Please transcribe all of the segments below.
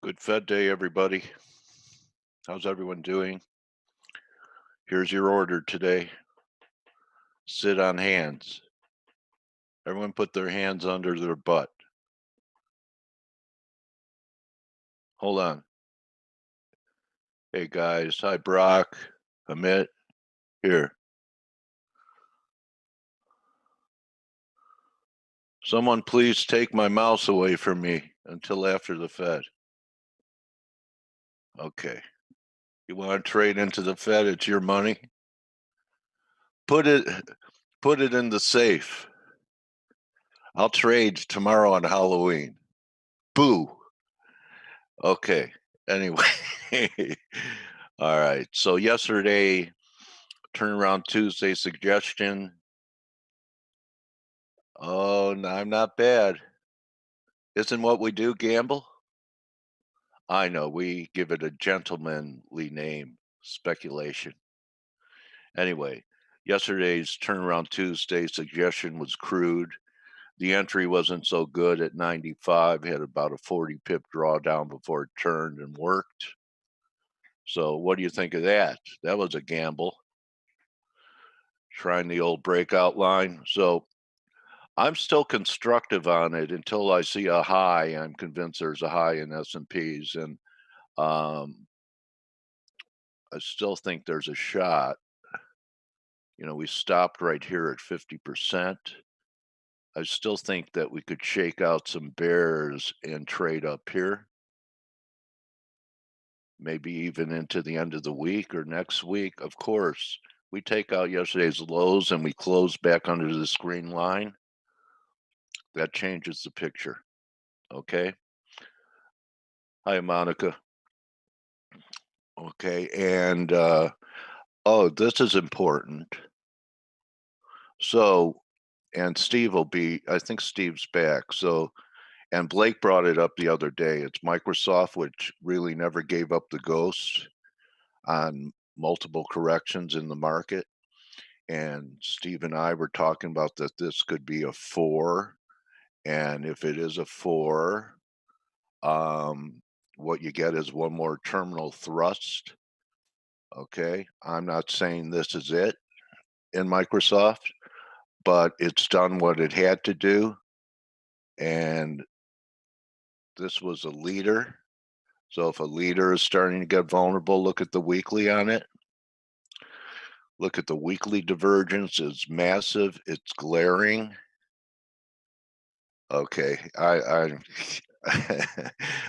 Good Fed day, everybody. How's everyone doing? Here's your order today. Sit on hands. Everyone put their hands under their butt. Hold on. Hey guys. Hi, Brock. Amit. Here. Someone please take my mouse away from me until after the Fed. Okay. You want to trade into the Fed? It's your money. Put it put it in the safe. I'll trade tomorrow on Halloween. Boo. Okay. Anyway. All right. So yesterday, turnaround Tuesday suggestion. Oh, no, I'm not bad. Isn't what we do gamble? I know, we give it a gentlemanly name, speculation. Anyway, yesterday's turnaround Tuesday suggestion was crude. The entry wasn't so good at 95, had about a 40 pip drawdown before it turned and worked. So, what do you think of that? That was a gamble. Trying the old breakout line. So, I'm still constructive on it until I see a high. I'm convinced there's a high in S&Ps, and um, I still think there's a shot. We stopped right here at 50%. I still think that we could shake out some bears and trade up here, maybe even into the end of the week or next week. Of course, we take out yesterday's lows and we close back under the screen line. That changes the picture. Okay. Hi, Monica. Okay. And oh, this is important. So, and Steve will be, I think Steve's back. So, and Blake brought it up the other day. It's Microsoft, which really never gave up the ghost on multiple corrections in the market. And Steve and I were talking about that this could be a four. And if it is a four, what you get is one more terminal thrust. Okay. I'm not saying this is it in Microsoft, but it's done what it had to do. And this was a leader. So if a leader is starting to get vulnerable, look at the weekly on it. Look at the weekly divergence. It's massive. It's glaring. Okay, I'm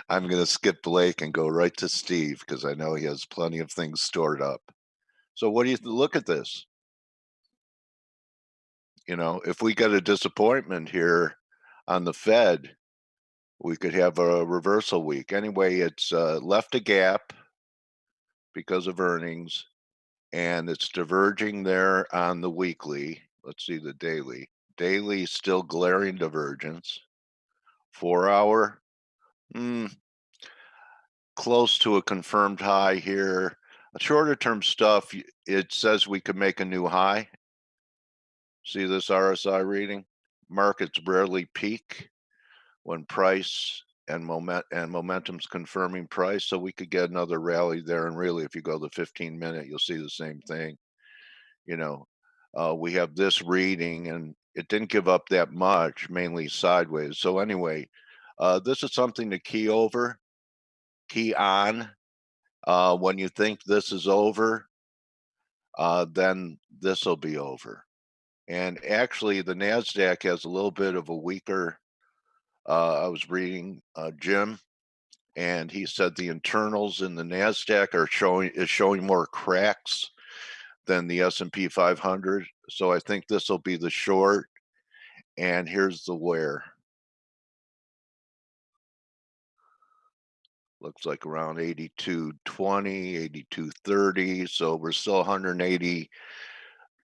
going to skip Blake and go right to Steve because I know he has plenty of things stored up. So what do you look at this? If we get a disappointment here on the Fed, we could have a reversal week. Anyway, it's left a gap because of earnings, and it's diverging there on the weekly. Let's see the daily. Daily still glaring divergence. 4 hour, close to a confirmed high here. Shorter term stuff, it says we could make a new high. See this RSI reading? Markets rarely peak when price and momentum's confirming price, so we could get another rally there. And really, if you go the 15-minute, you'll see the same thing. We have this reading, and it didn't give up that much, mainly sideways. So anyway, this is something to key on. When you think this is over, then this will be over. And actually, the NASDAQ has a little bit of a weaker. I was reading Jim, and he said the internals in the NASDAQ is showing more cracks than the S&P 500. So I think this will be the short. And here's the where. Looks like around 82.20, 82.30. So we're still 180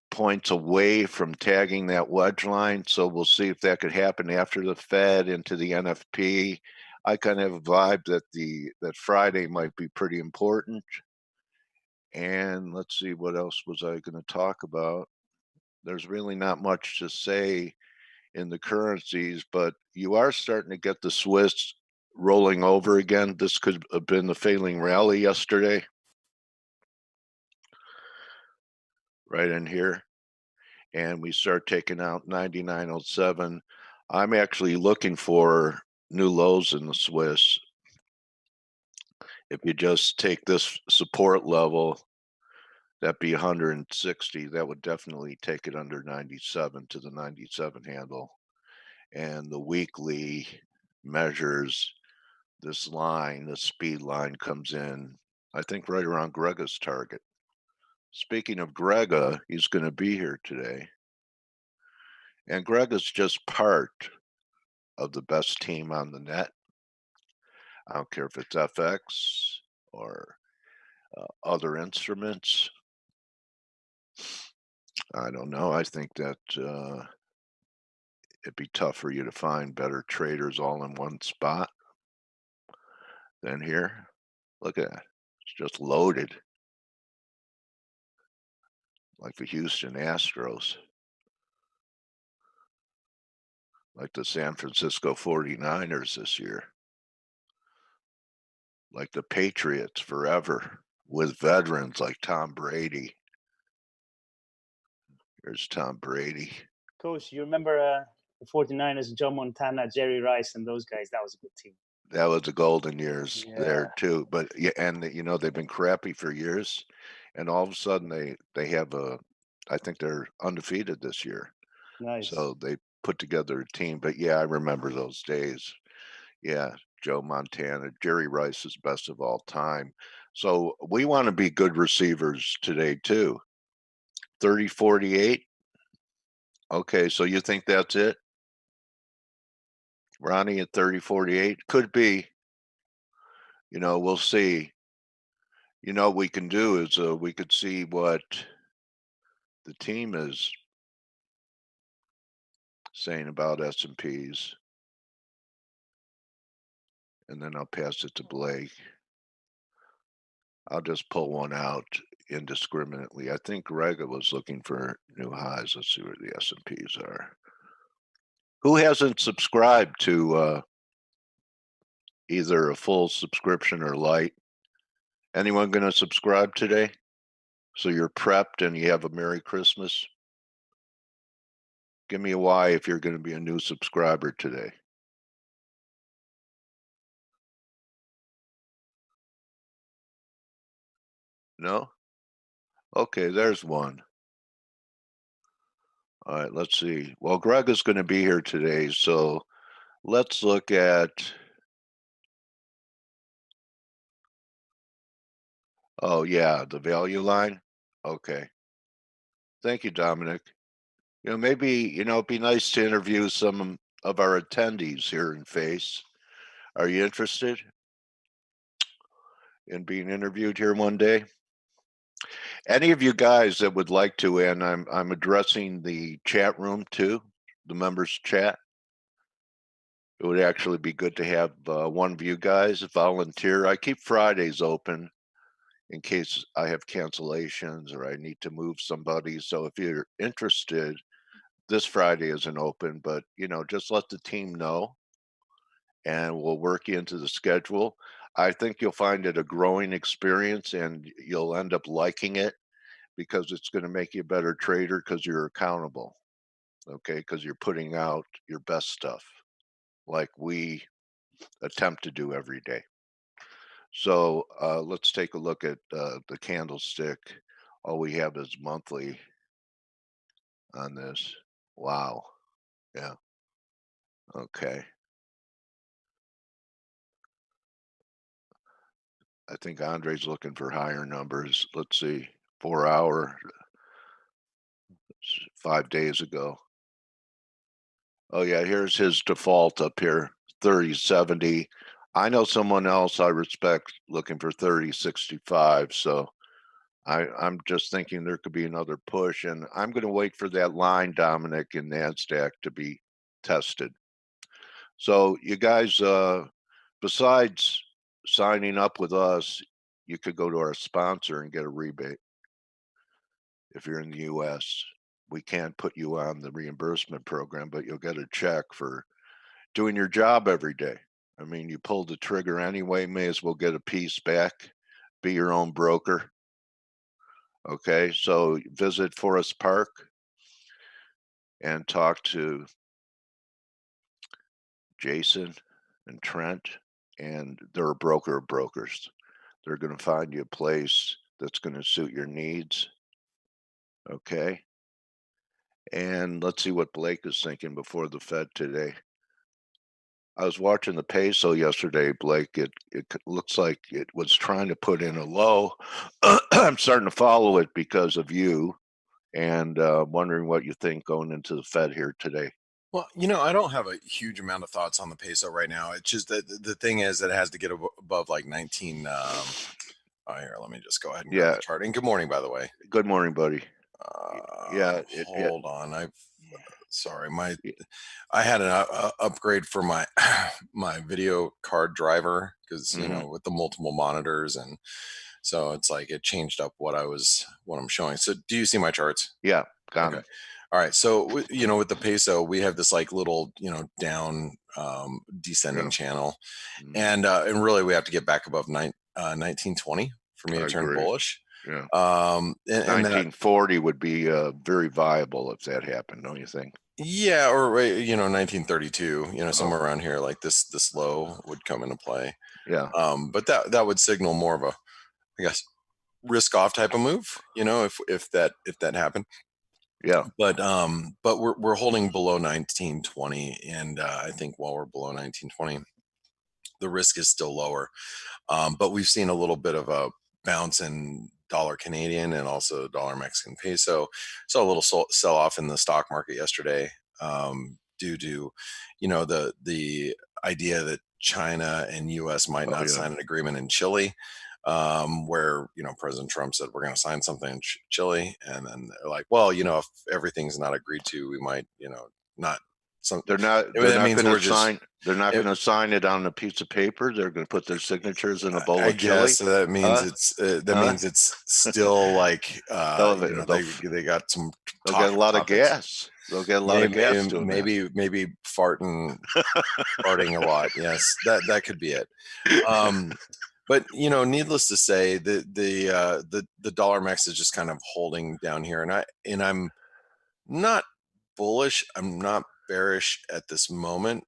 points away from tagging that wedge line. So we'll see if that could happen after the Fed into the NFP. I kind of have a vibe that Friday might be pretty important. And let's see, what else was I going to talk about? There's really not much to say in the currencies, but you are starting to get the Swiss rolling over again. This could have been the failing rally yesterday. Right in here. And we start taking out 99.07. I'm actually looking for new lows in the Swiss. If you just take this support level, that'd be 160. That would definitely take it under 97 to the 97 handle. And the weekly measures this line, the speed line comes in, I think right around Grega's target. Speaking of Grega, he's going to be here today. And Grega's just part of the best team on the net. I don't care if it's FX or other instruments. I don't know. I think that it'd be tough for you to find better traders all in one spot than here. Look at that. It's just loaded like the Houston Astros, like the San Francisco 49ers this year, like the Patriots forever with veterans like Tom Brady. Here's Tom Brady. Coach, you remember the 49ers, Joe Montana, Jerry Rice, and those guys? That was a good team. That was the golden years there too. But yeah, and you know they've been crappy for years, and all of a sudden they have a, I think they're undefeated this year. Nice. So they put together a team. But yeah, I remember those days. Yeah, Joe Montana, Jerry Rice is best of all time. So we want to be good receivers today too. 30-48. Okay, so you think that's it? Ronnie at 30-48? Could be. You know, we'll see. You know, what we can do is we could see what the team is saying about S&Ps. And then I'll pass it to Blake. I'll just pull one out indiscriminately. I think Grega was looking for new highs. Let's see where the S&Ps are. Who hasn't subscribed to either a full subscription or light? Anyone going to subscribe today? So you're prepped and you have a Merry Christmas? Give me a Y if you're going to be a new subscriber today. No? Okay, there's one. All right, let's see. Well, Greg is going to be here today, so let's look at. Oh, yeah, the value line. Okay. Thank you, Dominic. You know, maybe, you know, it'd be nice to interview some of our attendees here in Face. Are you interested in being interviewed here one day? Any of you guys that would like to, and I'm addressing the chat room too, the members chat. It would actually be good to have one of you guys volunteer. I keep Fridays open in case I have cancellations or I need to move somebody. So if you're interested, this Friday isn't open, but you know, just let the team know and we'll work you into the schedule. I think you'll find it a growing experience and you'll end up liking it because it's going to make you a better trader because you're accountable. Okay, because you're putting out your best stuff like we attempt to do every day. So let's take a look at the candlestick. All we have is monthly on this. Wow. Yeah. Okay. I think Andre's looking for higher numbers. Let's see. 4 hour, 5 days ago. Oh yeah, here's his default up here, 30.70. I know someone else I respect looking for 30.65. So I'm just thinking there could be another push, and I'm going to wait for that line, Dominic, in NASDAQ to be tested. So you guys, besides signing up with us, you could go to our sponsor and get a rebate. If you're in the US, we can't put you on the reimbursement program, but you'll get a check for doing your job every day. I mean, you pulled the trigger anyway, may as well get a piece back, be your own broker. Okay, so visit Forest Park and talk to Jason and Trent, and they're a broker of brokers. They're going to find you a place that's going to suit your needs. Okay. And let's see what Blake is thinking before the Fed today. I was watching the peso yesterday, Blake. It looks like it was trying to put in a low. I'm starting to follow it because of you, and wondering what you think going into the Fed here today. Well, I don't have a huge amount of thoughts on the peso right now. It's just that the thing is that it has to get above like 19. Oh, here, let me just go ahead and grab Yeah. the chart. And good morning, by the way. Good morning, buddy. Yeah. Hold on. Sorry, Yeah. I had an upgrade for my my video card driver because Mhm. with the multiple monitors, and so it's like it changed up what I'm showing. So do you see my charts? Yeah. Got Okay. him. All right. So with the peso, we have this like little down descending Yeah. channel, Mhm. and really we have to get back above 1920 for me I to turn agree. bullish. Yeah. And then 1940 would be very viable if that happened, don't you think? yeah, or 1932, Oh, somewhere around here, like this low would come into play. yeah. But that would signal more of a, I guess, risk off type of move, if that happened. Yeah. But we're holding below 1920, and I think while we're below 1920, the risk is still lower. But we've seen a little bit of a bounce in dollar Canadian and also dollar Mexican peso. Saw a little sell off in the stock market yesterday, due to the idea that China and U.S. might Oh, not yeah. sign an agreement in Chile, where President Trump said we're going to sign something in Chile, and then they're like, well, if everything's not agreed to, we might not. Some They're not they're that not means gonna we're just sign they're not it, gonna sign it on a piece of paper. They're gonna put their signatures in a bowl I of chili. guess that means Huh? Huh? it's still like They'll they'll they got some they'll get a lot of topics. gas. They'll get a lot of Maybe gas doing that. maybe farting a lot. Yes, that could be it. Um, but needless to say, the dollar mex is just kind of holding down here, and I'm not bullish. I'm not bearish at this moment,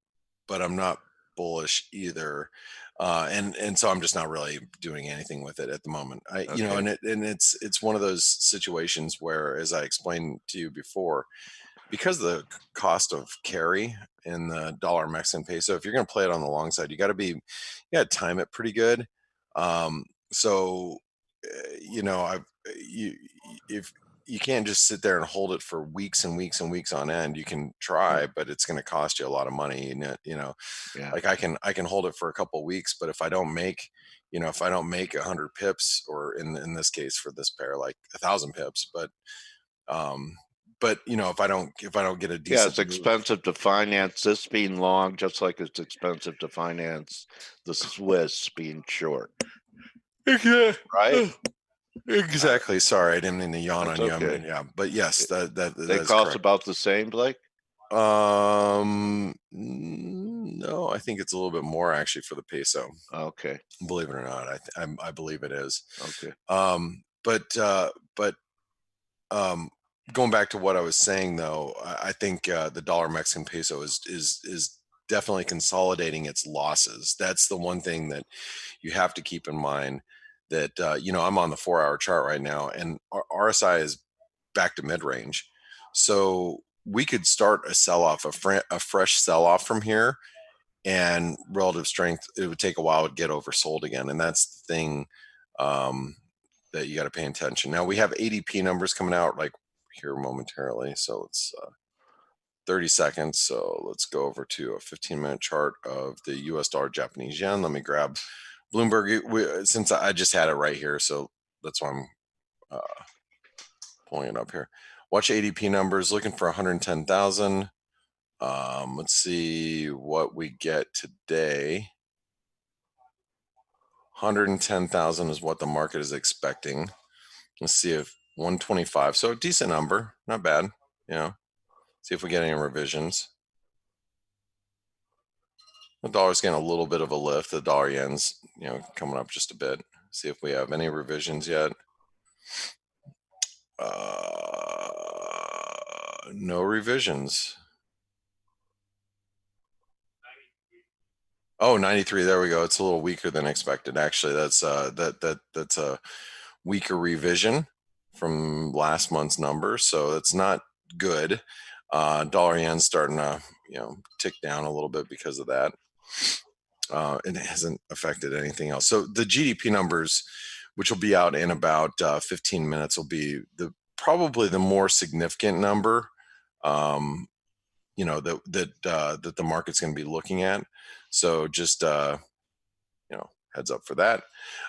but I'm not bullish either. And so I'm just not really doing anything with it at the moment. Okay. It's one of those situations where, as I explained to you before, because of the cost of carry in the dollar Mexican peso, if you're going to play it on the long side, you got to time it pretty good. So, I've you if you can't just sit there and hold it for weeks and weeks and weeks on end. You can Yeah. try, but it's going to cost you a lot of money. And Yeah. like I can hold it for a couple of weeks, but if I don't make 100 pips, or in this case for this pair, like 1,000 pips, um, but if I don't get a Yeah, decent it's move. expensive to finance this being long, just like it's expensive to finance the Swiss being short, Yeah. right? Uh, Exactly. Sorry, I didn't mean to yawn that's on you. okay. Yeah, but yes, It that they is cost correct. about the same, Blake? No, I think it's a little bit more actually for the peso. Okay. Believe it or not, I believe it is. Okay. But um, going back to what I was saying, though, I think the dollar Mexican peso is definitely consolidating its losses. That's the one thing that you have to keep in mind. That I'm on the 4-hour chart right now, and RSI is back to mid range, so we could start a sell off, a fresh sell off from here, and relative strength. It would take a while to get oversold again, and that's the thing. Um, that you got to pay attention. Now we have ADP numbers coming out like here momentarily, so it's 30 seconds. So let's go over to a 15-minute chart of the U.S. dollar Japanese yen. Let me grab Bloomberg, since I just had it right here, so that's why I'm pulling it up here. Watch ADP numbers, looking for 110,000. Let's see what we get today. 110,000 is what the market is expecting. Let's see if 125. So a decent number, not bad. See if we get any revisions. The dollar's getting a little bit of a lift. The dollar yen's, coming up just a bit. See if we have any revisions yet. No revisions. Oh, 93. There we go. It's a little weaker than expected. Actually, that's that's a weaker revision from last month's number. So it's not good. Dollar yen's starting to, tick down a little bit because of that. It hasn't affected anything else. So the GDP numbers, which will be out in about 15 minutes, will be probably the more significant number, that the market's going to be looking at. So just heads up for that.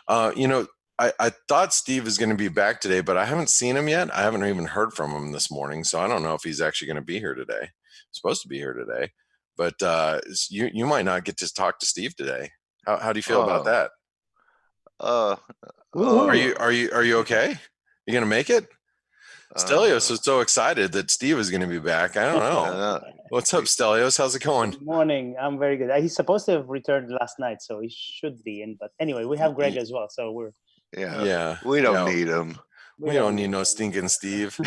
I thought Steve is going to be back today, but I haven't seen him yet. I haven't even heard from him this morning, so I don't know if he's actually going to be here today. He's supposed to be here today, but you might not get to talk to Steve today. How do you feel about that? Are you okay? You going to make it? Stelios is so excited that Steve is going to be back. I don't know. What's up, Stelios? How's it going? Good morning. I'm very good. He's supposed to have returned last night, so he should be in. But anyway, we have Greg as well, so we're we don't need him. We don't need no stinking Steve. We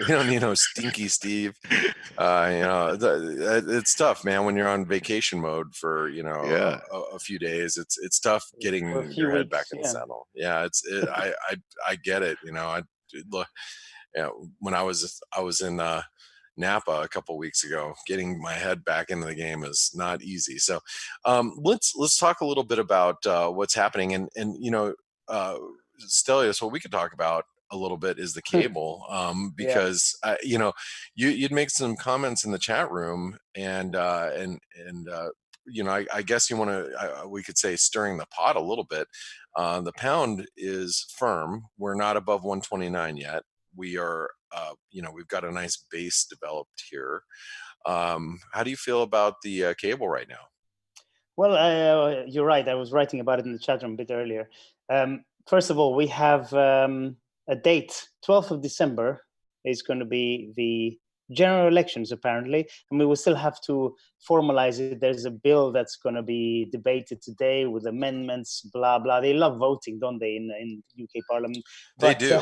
don't need no stinky Steve. It's tough, man, when you're on vacation mode for a few days. It's tough getting your head back in the saddle. Yeah, I get it. When I was in Napa a couple of weeks ago, getting my head back into the game is not easy. So let's talk a little bit about what's happening, and Stelios, what we could talk about a little bit is the cable, because you'd make some comments in the chat room, and I guess you want to, we could say, stirring the pot a little bit. The pound is firm. We're not above 129 yet. We are, we've got a nice base developed here. How do you feel about the cable right now? Well, you're right. I was writing about it in the chat room a bit earlier. First of all, we have a date. 12th of December is going to be the general elections, apparently, and we will still have to formalize it. There's a bill that's going to be debated today with amendments, blah, blah. They love voting, don't they, in UK Parliament? They do,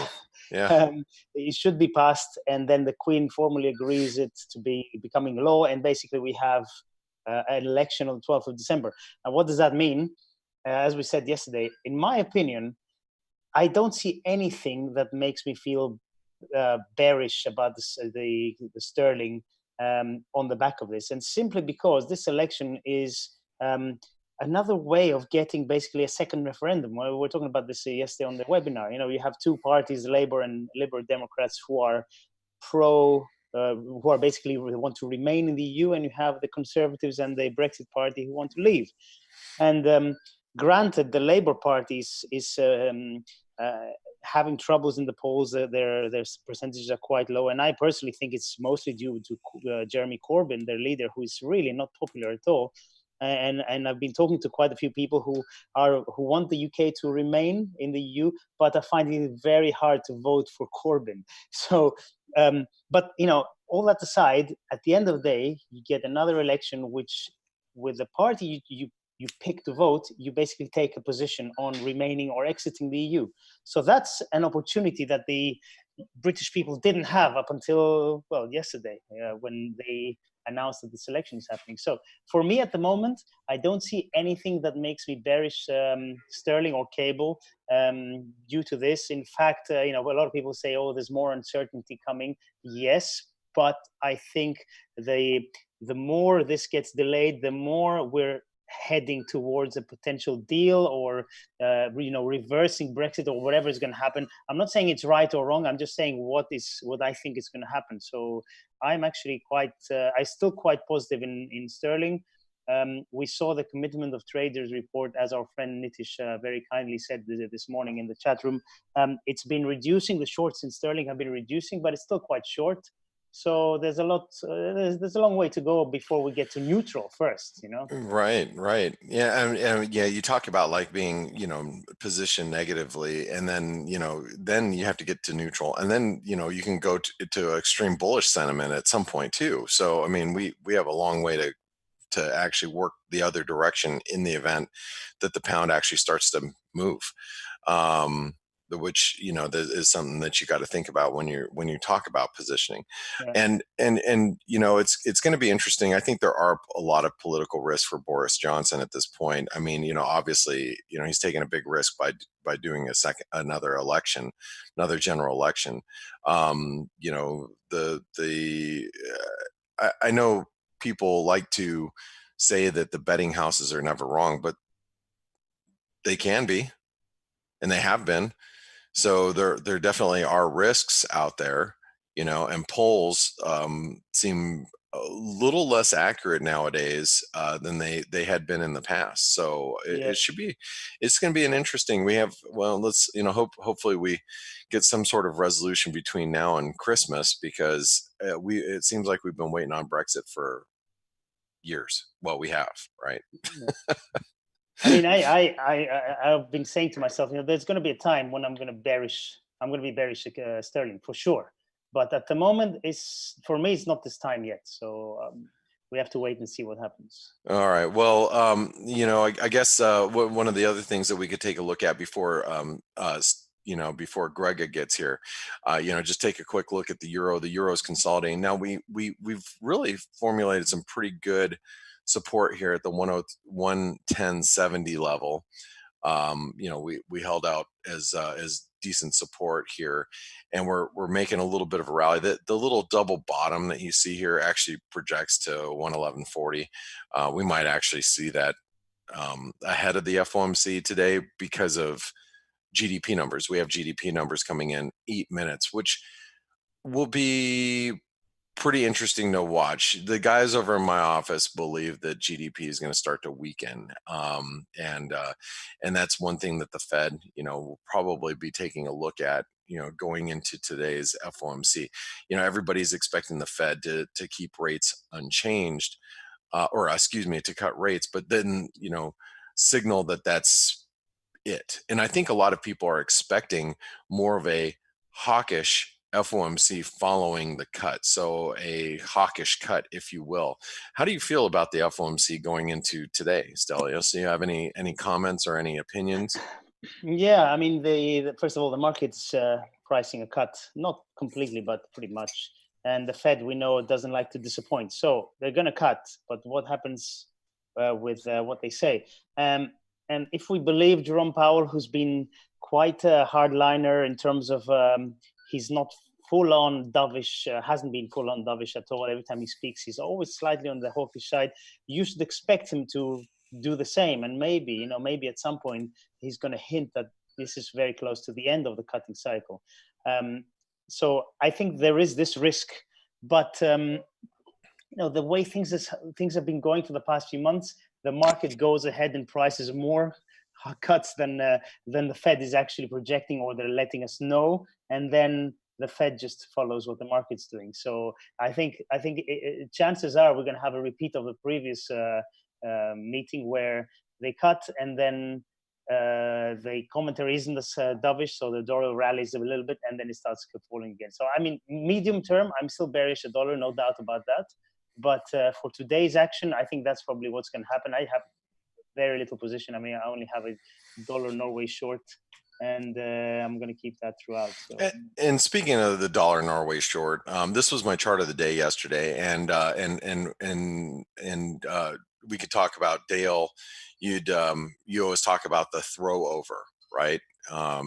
yeah. It should be passed, and then the Queen formally agrees it to be becoming law, and basically we have an election on the 12th of December. And what does that mean? As we said yesterday, in my opinion, I don't see anything that makes me feel bearish about the sterling on the back of this, and simply because this election is another way of getting basically a second referendum. We were talking about this yesterday on the webinar. You have two parties, Labour and Liberal Democrats, who are who are basically want to remain in the EU, and you have the Conservatives and the Brexit Party who want to leave. And granted, the Labour Party is having troubles in the polls. Their percentages are quite low, and I personally think it's mostly due to Jeremy Corbyn, their leader, who is really not popular at all. And I've been talking to quite a few people who want the UK to remain in the EU, but are finding it very hard to vote for Corbyn. So, but all that aside, at the end of the day, you get another election, which with the party you pick to vote, you basically take a position on remaining or exiting the EU. So that's an opportunity that the British people didn't have up until, yesterday, when they announced that this election is happening. So for me at the moment, I don't see anything that makes me bearish sterling or cable due to this. In fact, a lot of people say, oh, there's more uncertainty coming. Yes, but I think the more this gets delayed, the more we're heading towards a potential deal, or reversing Brexit, or whatever is going to happen. I'm not saying it's right or wrong. I'm just saying what I think is going to happen. So I'm actually still quite positive in sterling. We saw the commitment of traders report, as our friend Nitish very kindly said this morning in the chat room. It's been reducing. The shorts in sterling have been reducing, but it's still quite short. So there's a long way to go before we get to neutral first, Right. Yeah. Yeah. You talk about like being, positioned negatively, and then, then you have to get to neutral, and then, you can go to extreme bullish sentiment at some point too. So, I mean, we have a long way to actually work the other direction in the event that the pound actually starts to move. Which that is something that you got to think about when you talk about positioning. Yeah. And it's going to be interesting. I think there are a lot of political risks for Boris Johnson at this point. I mean, obviously, he's taking a big risk by doing another election, another general election. I know people like to say that the betting houses are never wrong, but they can be, and they have been. So there definitely are risks out there, and polls seem a little less accurate nowadays than they had been in the past. So it's going to be an interesting. Let's hopefully we get some sort of resolution between now and Christmas, because it seems like we've been waiting on Brexit for years. Well, we have, right? I mean, I've been saying to myself, there's going to be a time when I'm going to be bearish sterling for sure. But at the moment, for me, it's not this time yet. So we have to wait and see what happens. All right. Well, I guess one of the other things that we could take a look at before before Grega gets here, just take a quick look at the euro. The euro is consolidating. Now we've really formulated some pretty good support here at the 110.70 level. We held out as decent support here, and we're making a little bit of a rally. The little double bottom that you see here actually projects to 111.40. We might actually see that ahead of the FOMC today because of GDP numbers. We have GDP numbers coming in 8 minutes, which will be pretty interesting to watch. The guys over in my office believe that GDP is going to start to weaken, and that's one thing that the Fed, will probably be taking a look at, going into today's FOMC. Everybody's expecting the Fed to keep rates unchanged, to cut rates, but then signal that that's it. And I think a lot of people are expecting more of a hawkish FOMC following the cut, so a hawkish cut, if you will. How do you feel about the FOMC going into today, Stelios? Do you have any comments or any opinions? Yeah, I mean, first of all, the market's pricing a cut, not completely, but pretty much. And the Fed, we know, doesn't like to disappoint, so they're going to cut. But what happens with what they say? And if we believe Jerome Powell, who's been quite a hardliner in terms of he's not full-on dovish, hasn't been full-on dovish at all. Every time he speaks, he's always slightly on the hawkish side. You should expect him to do the same. And maybe at some point, he's going to hint that this is very close to the end of the cutting cycle. So I think there is this risk. But, the way things have been going for the past few months, the market goes ahead and prices more cuts than the Fed is actually projecting, or they're letting us know. And then the Fed just follows what the market's doing. So I think chances are we're going to have a repeat of the previous meeting where they cut, and then the commentary isn't as dovish, so the dollar rallies a little bit, and then it starts falling again. So I mean, medium term, I'm still bearish a dollar, no doubt about that. But for today's action, I think that's probably what's going to happen. I have very little position. I mean, I only have a dollar Norway short, and I'm going to keep that throughout. So. And speaking of the dollar Norway short, this was my chart of the day yesterday, and we could talk about Dale. You always talk about the throw over, right? Yeah,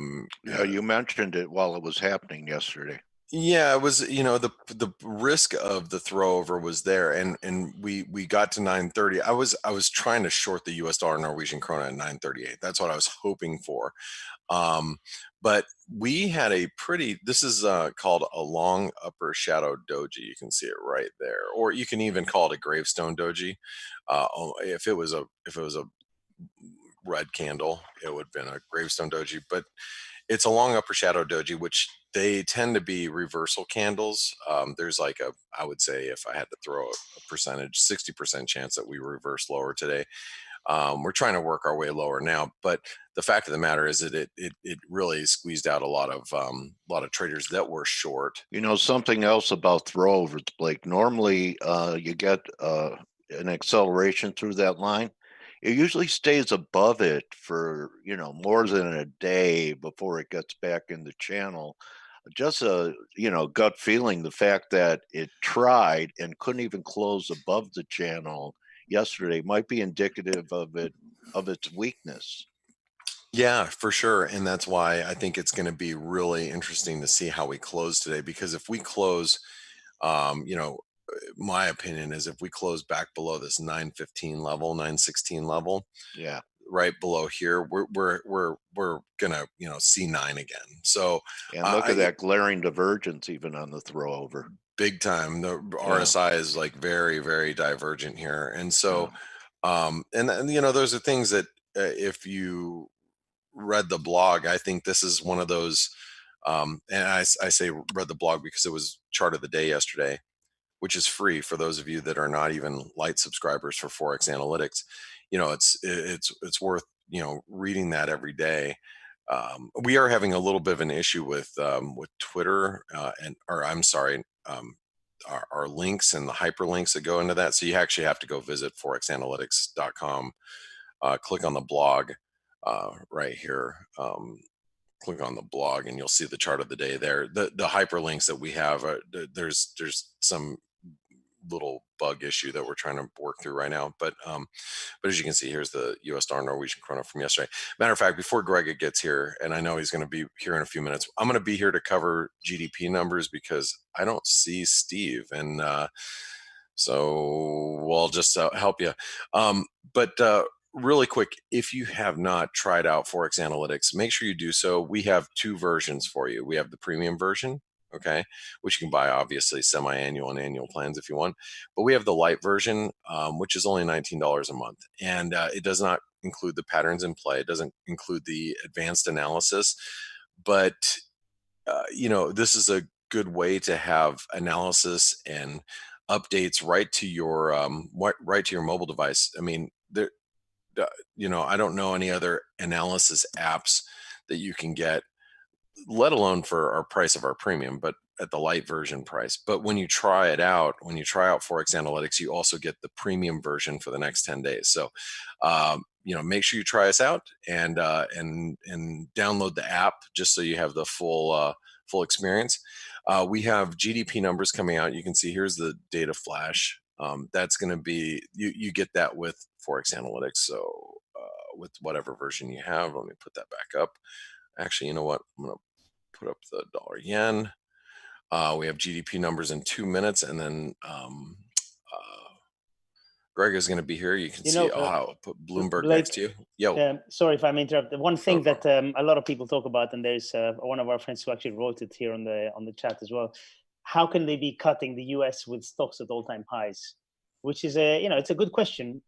you mentioned it while it was happening yesterday. Yeah, it was, the risk of the throw over was there, and we got to 930. I was trying to short the US dollar Norwegian krona at 938. That's what I was hoping for. But we had this is called a long upper shadow doji. You can see it right there, or you can even call it a gravestone doji. If it was a red candle, it would have been a gravestone doji, but it's a long upper shadow doji, which they tend to be reversal candles. There's I would say, if I had to throw a percentage, 60% chance that we reverse lower today. We're trying to work our way lower now, but the fact of the matter is that it really squeezed out a lot of traders that were short. Something else about throwovers, Blake. Normally, you get an acceleration through that line, it usually stays above it for, more than a day before it gets back in the channel. Just a, gut feeling, the fact that it tried and couldn't even close above the channel yesterday might be indicative of its weakness. Yeah, for sure. And that's why I think it's going to be really interesting to see how we close today. Because if we close, you know, my opinion is if we close back below this 915 level, 916 level, Yeah. right below here, we're gonna see 9 again. So And look at that glaring divergence even on the throw over. big time. The RSI is like very, very divergent here. And so and those are things that if you read the blog, I think this is one of those and I say read the blog because it was chart of the day yesterday, which is free for those of you that are not even light subscribers for Forex Analytics. It's worth reading that every day. We are having a little bit of an issue with Twitter or I'm sorry, our links and the hyperlinks that go into that. So you actually have to go visit forexanalytics.com, click on the blog right here. Click on the blog and you'll see the chart of the day there. The hyperlinks that we have, there's some little bug issue that we're trying to work through right now. But as you can see, here's the US dollar Norwegian krona from yesterday. Matter of fact, before Greg gets here, and I know he's going to be here in a few minutes, I'm going to be here to cover GDP numbers because I don't see Steve. And so I'll just help you. But really quick, if you have not tried out Forex Analytics, make sure you do so. We have 2 versions for you. We have the premium version, okay, which you can buy obviously semi-annual and annual plans if you want. But we have the light version, which is only $19 a month. And it does not include the patterns in play. It doesn't include the advanced analysis. But, this is a good way to have analysis and updates right to your mobile device. I mean, I don't know any other analysis apps that you can get, let alone for our price of our premium, but at the light version price. But when you try out Forex Analytics, you also get the premium version for the next 10 days. So, make sure you try us out and download the app just so you have the full experience. We have GDP numbers coming out. You can see here's the data flash. That's going to be, you get that with Forex Analytics. So with whatever version you have, let me put that back up. Actually, you know what? I'm going to put up the dollar yen. We have GDP numbers in 2 minutes, and then Greg is going to be here. You can see. I'll put Bloomberg next to you. Yo. Sorry if I'm interrupted. One thing that a lot of people talk about, and there's one of our friends who actually wrote it here on the chat as well. How can they be cutting the US with stocks at all-time highs? Which is it's a good question.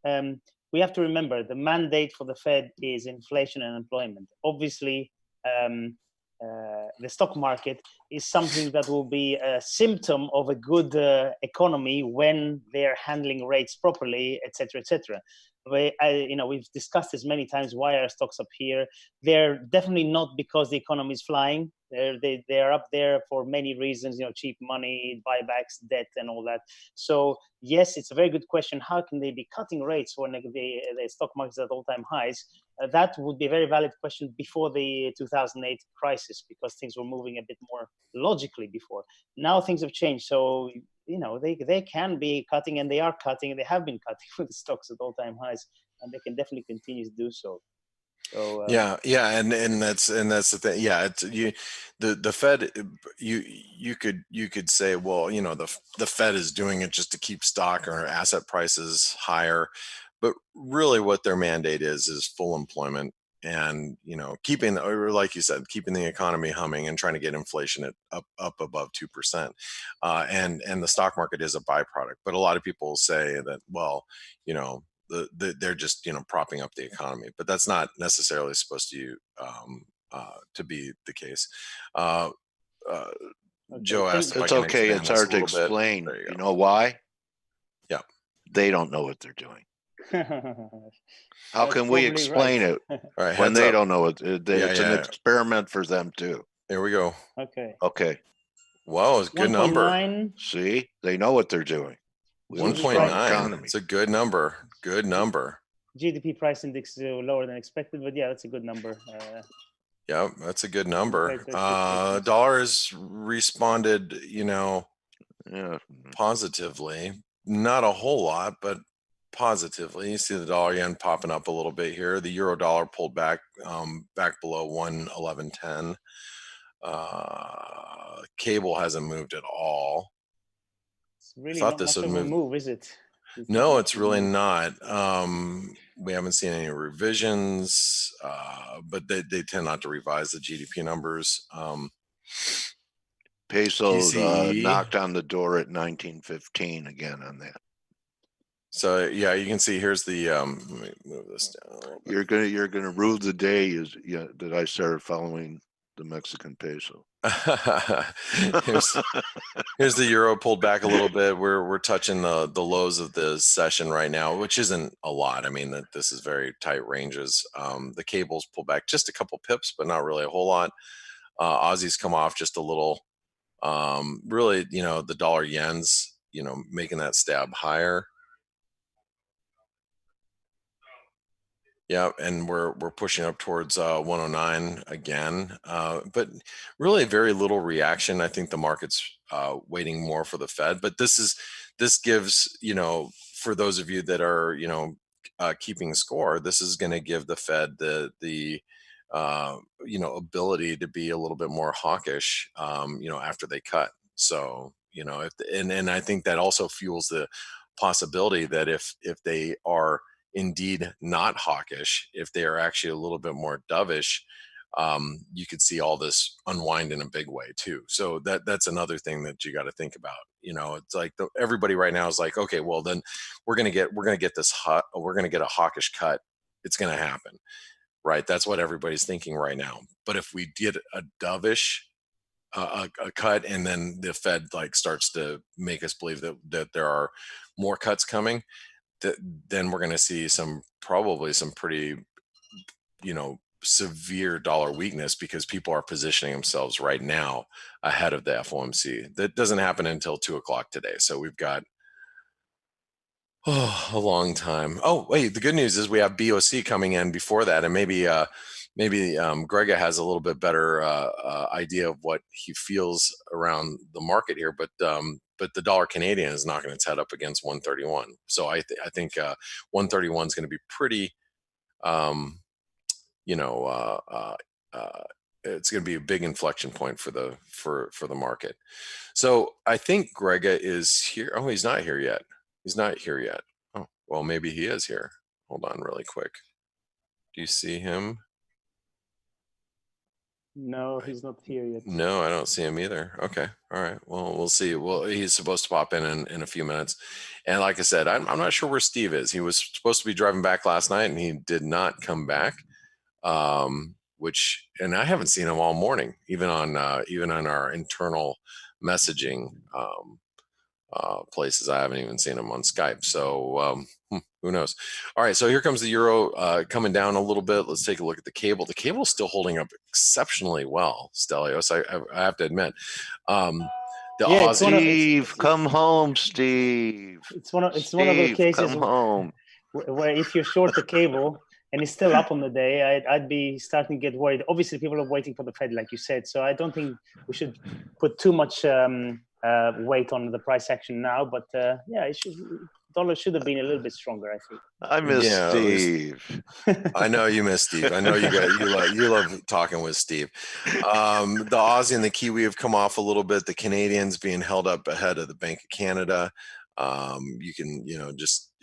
We have to remember the mandate for the Fed is inflation and employment. Obviously, the stock market is something that will be a symptom of a good economy when they're handling rates properly, etc., etc. We've discussed this many times. Why are stocks up here? They're definitely not because the economy is flying. They're up there for many reasons, cheap money, buybacks, debt, and all that. So yes, it's a very good question. How can they be cutting rates when the stock market is at all-time highs? That would be a very valid question before the 2008 crisis, because things were moving a bit more logically before. Now things have changed. So they can be cutting, and they are cutting, and they have been cutting with the stocks at all-time highs, and they can definitely continue to do so. So and that's the thing. Yeah, it's the Fed. You could say, well, the Fed is doing it just to keep stock or asset prices higher, but really what their mandate is full employment and keeping, or like you said, keeping the economy humming and trying to get inflation at up above 2%. And the stock market is a byproduct, but a lot of people say that, well, they're just propping up the economy, but that's not necessarily supposed to be the case. Joe asked if it's okay. It's hard to explain. You know why? Yeah, they don't know what they're doing. How can we explain it when they don't know it? It's an experiment for them too. There we go. Okay. Okay. Wow, it's a good number. See, they know what they're doing. We have a GDP strong 1.9. economy. It's a good number. Good number. GDP price index is lower than expected, but yeah, that's a good number. Yeah, that's a good number. Compared to expectations. Dollar has responded, Yeah. positively. Not a whole lot, but positively. You see the dollar yen popping up a little bit here. The euro dollar pulled back below 111.10. Cable hasn't moved at all. It's really Thought not this much would of a move. move, is it? No, it's really not. We haven't seen any revisions, but they tend not to revise the GDP numbers. Peso PCE. knocked on the door at 1915 again on that. So yeah, you can see here's the let me move this down a little bit. You're gonna rue the day that I started following the Mexican peso. Here's the euro pulled back a little bit. We're touching the lows of the session right now, which isn't a lot. I mean, this is very tight ranges. The cables pulled back just a couple pips, but not really a whole lot. Aussies come off just a little. Really, the dollar yen's, making that stab higher. Yeah, and we're pushing up towards 109 again, but really very little reaction. I think the market's waiting more for the Fed, but this gives, for those of you that are keeping score, this is going to give the Fed the ability to be a little bit more hawkish, after they cut. So and I think that also fuels the possibility that if they are indeed not hawkish, if they are actually a little bit more dovish, you could see all this unwind in a big way too. So that's another thing that you got to think about. It's like everybody right now is like, okay, well then we're gonna get a hawkish cut. It's gonna happen, right? That's what everybody's thinking right now. But if we did a dovish a cut, and then the Fed starts to make us believe that there are more cuts coming, then we're going to see probably some pretty severe dollar weakness, because people are positioning themselves right now ahead of the FOMC. That doesn't happen until 2 o'clock today, so we've got a long time. Oh wait, the good news is we have BOC coming in before that, and maybe Grega has a little bit better idea of what he feels around the market here, but the dollar Canadian is not going to head up against 131. So I think 131 is going to be pretty, it's going to be a big inflection point for the market. So I think Grega is here. Oh, he's not here yet. He's not here yet. Oh, well, maybe he is here. Hold on really quick. Do you see him? No, he's not here yet. No, I don't see him either. Okay. All right. Well, we'll see. Well, he's supposed to pop in a few minutes. And like I said, I'm not sure where Steve is. He was supposed to be driving back last night, and he did not come back. And I haven't seen him all morning, even on our internal messaging places. I haven't even seen him on Skype. So who knows? All right, so here comes the euro coming down a little bit. Let's take a look at the cable. The cable is still holding up exceptionally well, Stelios. I have to admit. Steve, come home, Steve. It's one of those cases come home. where if you're short the cable and it's still up on the day, I'd be starting to get worried. Obviously, people are waiting for the Fed, like you said. So I don't think we should put too much weight on the price action now. But yeah, dollar should have been a little bit stronger, I think. I miss Steve. I know you miss Steve. I know you love talking with Steve. The Aussie and the Kiwi have come off a little bit. The Canadian's being held up ahead of the Bank of Canada. You can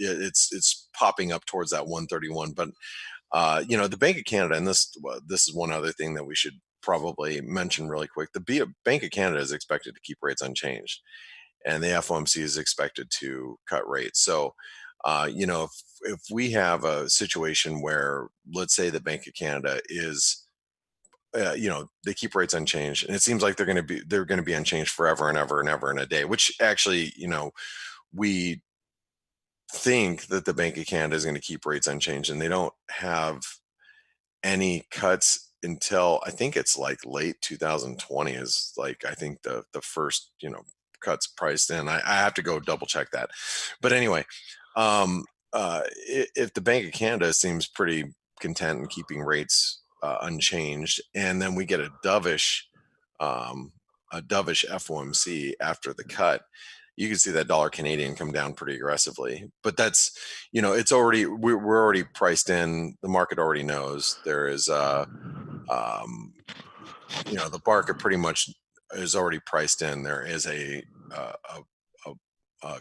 it's popping up towards that 131. But the Bank of Canada, and this is one other thing that we should probably mention really quick. The Bank of Canada is expected to keep rates unchanged, and the FOMC is expected to cut rates. So, if we have a situation where, let's say, the Bank of Canada is, they keep rates unchanged, and it seems like they're going to be unchanged forever and ever and ever in a day. Which actually, we think that the Bank of Canada is going to keep rates unchanged, and they don't have any cuts until I think it's like late 2020 is like I think the first cuts priced in. I have to go double check that. But anyway, if the Bank of Canada seems pretty content in keeping rates unchanged, and then we get a dovish FOMC after the cut, you can see that dollar Canadian come down pretty aggressively. But that's, it's already, we're already priced in. The market already knows there is the market pretty much is already priced in. There is a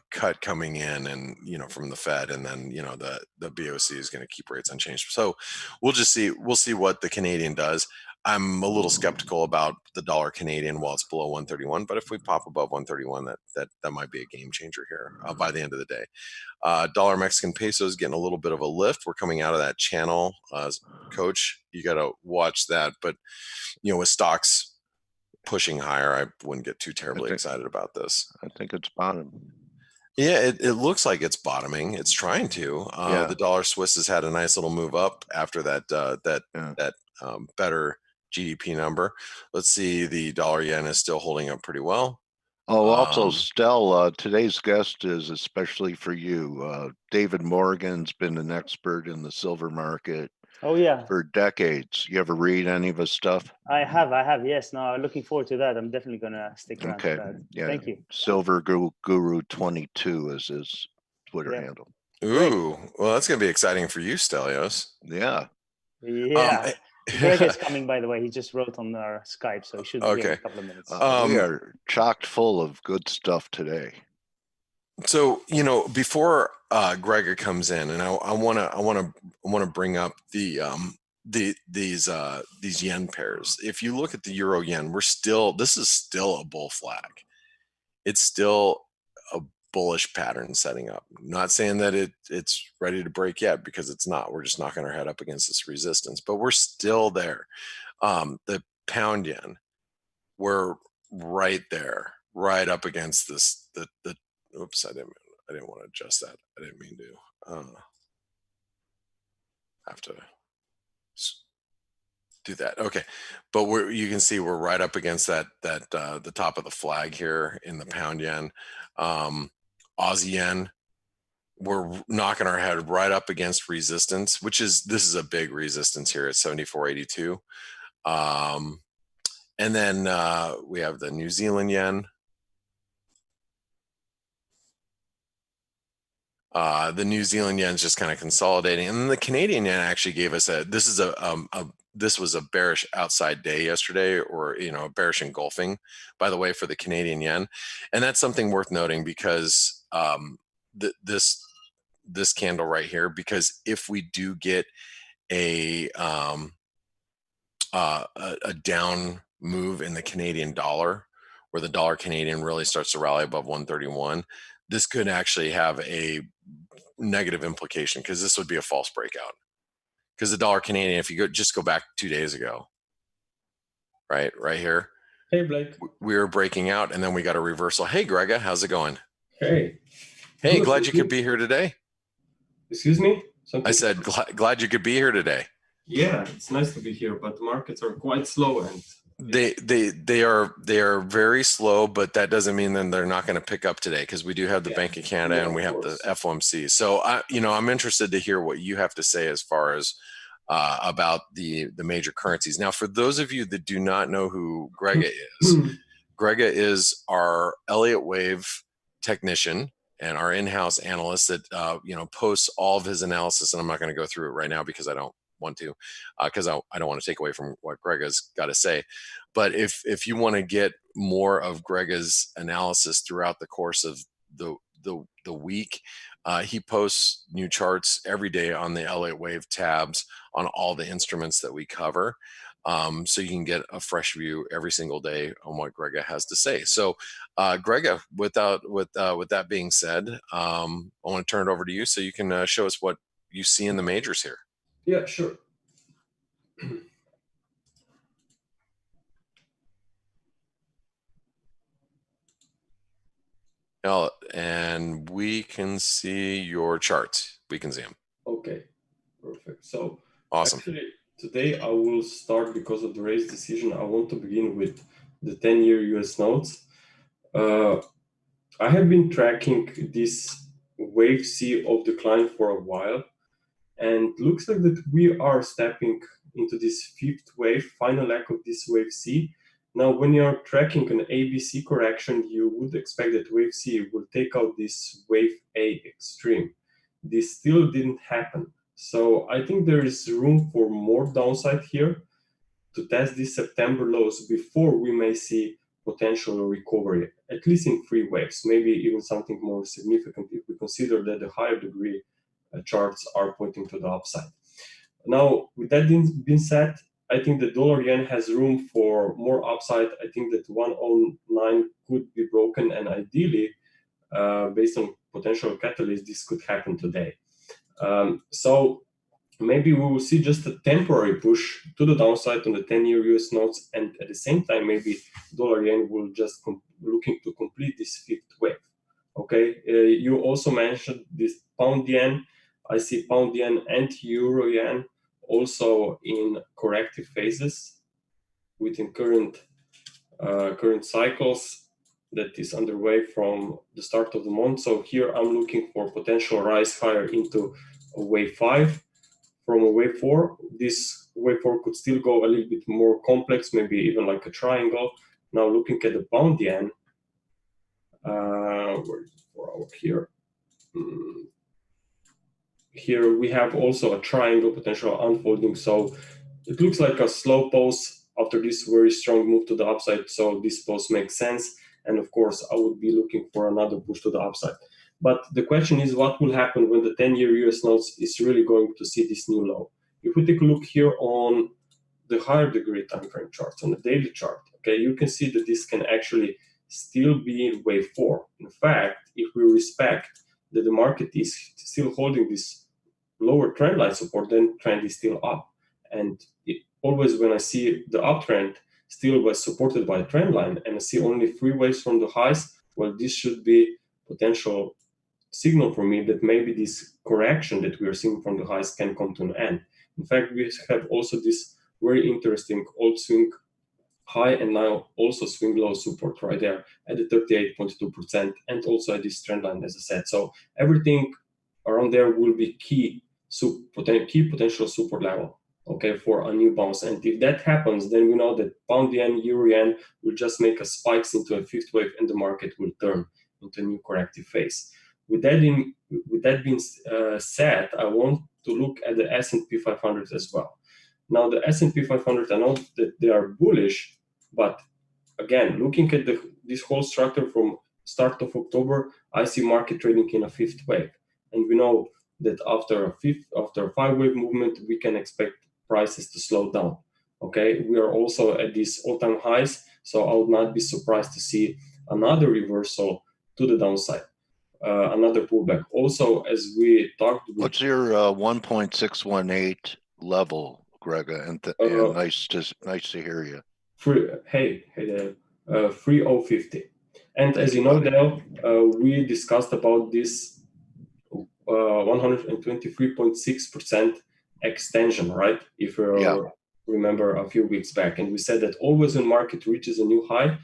cut coming in, and from the Fed, and then the BOC is going to keep rates unchanged. So we'll see what the Canadian does. I'm a little skeptical about the dollar Canadian while it's below 131, but if we pop above 131, that might be a game changer here by the end of the day. Dollar Mexican peso is getting a little bit of a lift. We're coming out of that channel, Coach. You got to watch that, but with stocks pushing higher, I wouldn't get too terribly excited about this. I think it's bottom. Yeah, it looks like it's bottoming. It's trying to. The dollar Swiss has had a nice little move up after that better GDP number. Let's see, the dollar yen is still holding up pretty well. Oh, also, Stel, today's guest is especially for you. David Morgan's been an expert in the silver market. Oh, yeah. For decades. You ever read any of his stuff? I have. Yes. No, looking forward to that. I'm definitely going to stick around for that. Yeah. Thank you. Silver Guru 22 is his Twitter handle. Ooh, well, that's going to be exciting for you, Stelios. Yeah. Yeah. Greg is coming, by the way. He just wrote on our Skype, so he should be here in a couple of minutes. We are chocked full of good stuff today. So, before Gregor comes in, and I want to bring up these yen pairs. If you look at the euro yen, this is still a bull flag. It's still a bullish pattern setting up. I'm not saying that it's ready to break yet, because it's not. We're just knocking our head up against this resistance, but we're still there. The pound yen, we're right there, right up against this the oops, I didn't want to adjust that. I didn't mean to. Have to do that. Okay, but you can see we're right up against that the top of the flag here in the pound yen. Aussie yen, we're knocking our head right up against resistance, this is a big resistance here at 74.82. And then we have the New Zealand yen. The New Zealand yen is just kind of consolidating, and then the Canadian yen actually gave us this was a bearish outside day yesterday, or a bearish engulfing, by the way, for the Canadian yen, and that's something worth noting, because this candle right here, because if we do get a down move in the Canadian dollar, where the dollar Canadian really starts to rally above 131, this could actually have a negative implication, because this would be a false breakout. Because the dollar Canadian, if you just go back 2 days ago, right here. Hey, Blake. We were breaking out, and then we got a reversal. Hey, Grega, how's it going? Hey. Hey, glad you could be here today. Excuse me? I said glad you could be here today. Yeah, it's nice to be here, but the markets are quite slow, and they are very slow, but that doesn't mean that they're not going to pick up today, because we do have the Bank of Canada and we have the FOMC. So I'm interested to hear what you have to say as far as about the major currencies. Now, for those of you that do not know who Grega is, Grega is our Elliott Wave technician and our in-house analyst that posts all of his analysis, and I'm not going to go through it right now because I don't want to, because I don't want to take away from what Grega's got to say. But if you want to get more of Grega's analysis throughout the course of the week, he posts new charts every day on the Elliott Wave tabs on all the instruments that we cover. So you can get a fresh view every single day on what Grega has to say. So, Grega, with that being said, I want to turn it over to you so you can show us what you see in the majors here. Yeah, sure. And we can see your charts. We can see them. Okay, perfect. So awesome. Actually, today I will start, because of the raise decision, I want to begin with the 10-year US notes. I have been tracking this wave C of decline for a while, and looks like that we are stepping into this fifth wave, final leg of this wave C. Now, when you're tracking an ABC correction, you would expect that wave C will take out this wave A extreme. This still didn't happen. So I think there is room for more downside here to test these September lows before we may see potential recovery, at least in 3 waves, maybe even something more significant if we consider that the higher degree charts are pointing to the upside. Now, with that being said, I think the dollar yen has room for more upside. I think that 109 could be broken, and ideally, based on potential catalyst, this could happen today. So maybe we will see just a temporary push to the downside on the 10-year US notes, and at the same time, maybe dollar yen will just looking to complete this fifth wave. Okay, you also mentioned this pound yen. I see pound yen and euro yen also in corrective phases within current cycles that is underway from the start of the month. So here I'm looking for potential rise higher into a wave 5 from a wave 4. This wave 4 could still go a little bit more complex, maybe even like a triangle. Now looking at the pound yen, where is it for our here? Here we have also a triangle potential unfolding. So it looks like a slow pose after this very strong move to the upside. So this pose makes sense. And of course, I would be looking for another push to the upside. But the question is, what will happen when the 10-year US notes is really going to see this new low? If we take a look here on the higher degree time frame charts, on the daily chart, okay, you can see that this can actually still be in wave 4. In fact, if we respect that the market is still holding this lower trend line support, then trend is still up. And always when I see the uptrend still was supported by a trend line and I see only 3 waves from the highs, well, this should be potential signal for me that maybe this correction that we are seeing from the highs can come to an end. In fact, we have also this very interesting old swing high and now also swing low support right there at the 38.2% and also at this trend line, as I said. So everything around there will be key potential support level, okay, for a new bounce. And if that happens, then we know that pound yen, euro yen will just make a spikes into a fifth wave and the market will turn into a new corrective phase. With that being said, I want to look at the S&P 500 as well. Now the S&P 500, I know that they are bullish, but again, looking at this whole structure from start of October, I see market trading in a fifth wave. And we know that after a 5-wave movement, we can expect prices to slow down. Okay, we are also at these all-time highs, so I would not be surprised to see another reversal to the downside, another pullback. Also, as we talked, what's your 1.618 level, Grega? And nice to hear you. Hey there, 3050. And as you know, Dale, we discussed about this 123.6% extension, right? If you remember a few weeks back, and we said that always when market reaches a new high,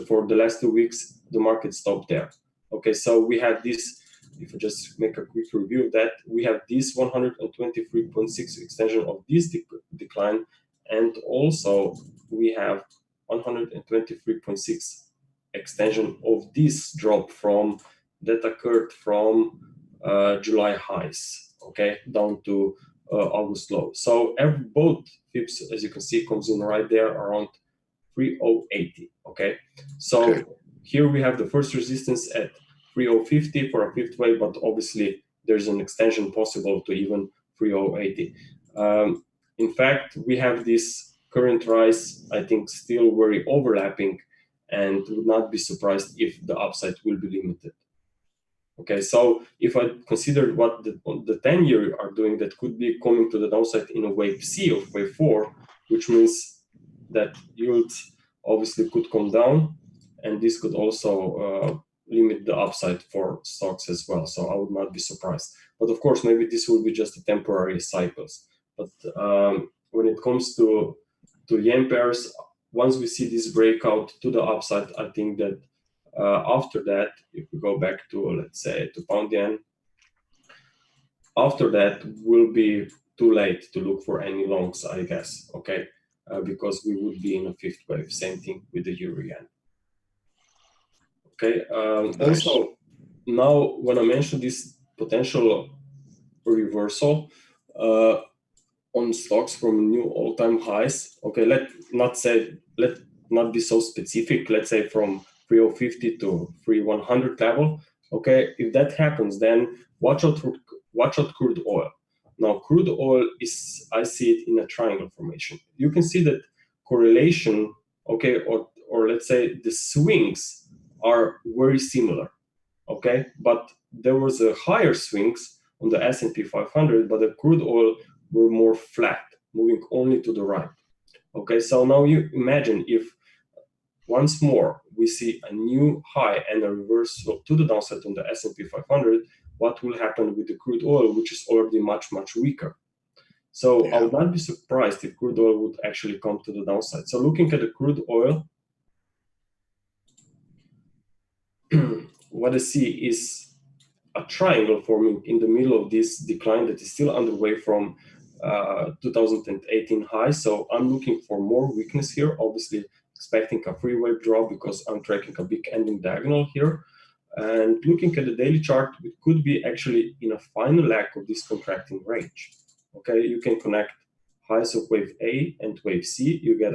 for the last 2 weeks, the market stopped there. Okay, so we have this, if I just make a quick review of that, we have this 123.6 extension of this decline, and also we have 123.6 extension of this drop from that occurred from July highs, okay, down to August low. So both FIPS, as you can see, comes in right there around 3080. Okay, so here we have the first resistance at 3050 for a fifth wave, but obviously there's an extension possible to even 3080. In fact, we have this current rise, I think, still very overlapping, and would not be surprised if the upside will be limited. Okay, so if I consider what the 10-year are doing, that could be coming to the downside in a wave C of wave 4, which means that yields obviously could come down, and this could also limit the upside for stocks as well. So I would not be surprised. But of course, maybe this will be just a temporary cycles. But when it comes to yen pairs, once we see this breakout to the upside, I think that After that, if we go back to, let's say, to pound yen, after that will be too late to look for any longs, I guess, okay? Because we would be in a fifth wave. Same thing with the euro yen. Okay. Nice. Also, now when I mentioned this potential reversal on stocks from new all-time highs, okay, let not be so specific. Let's say from 3050 to 3100 level. Okay, if that happens, then watch out crude oil. Now, crude oil is, I see it in a triangle formation. You can see that correlation, okay, or let's say the swings are very similar, okay? But there was a higher swings on the S&P 500, but the crude oil were more flat, moving only to the right. Okay, so now you imagine if once more we see a new high and a reversal to the downside on the S&P 500, what will happen with the crude oil, which is already much, much weaker? So Yeah. I would not be surprised if crude oil would actually come to the downside. So looking at the crude oil, what I see is a triangle forming in the middle of this decline that is still underway from 2018 high. So I'm looking for more weakness here, obviously expecting a free wave drop because I'm tracking a big ending diagonal here. And looking at the daily chart, it could be actually in a final leg of this contracting range. Okay, you can connect highs of wave A and wave C. You get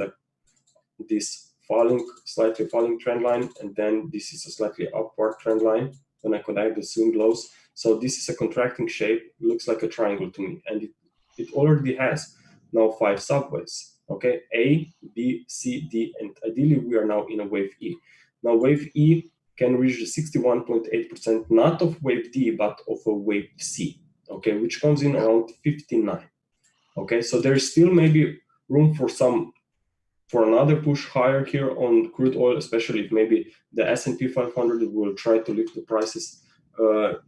this slightly falling trend line, and then this is a slightly upward trend line when I connect the swing lows. So this is a contracting shape, looks like a triangle to me, and it already has now 5 subwaves. Okay, A, B, C, D, and ideally we are now in a wave E. Now wave E can reach the 61.8%, not of wave D, but of a wave C, okay, which comes in around 59. Okay, so there's still maybe room for another push higher here on crude oil, especially if maybe the S&P 500 will try to lift the prices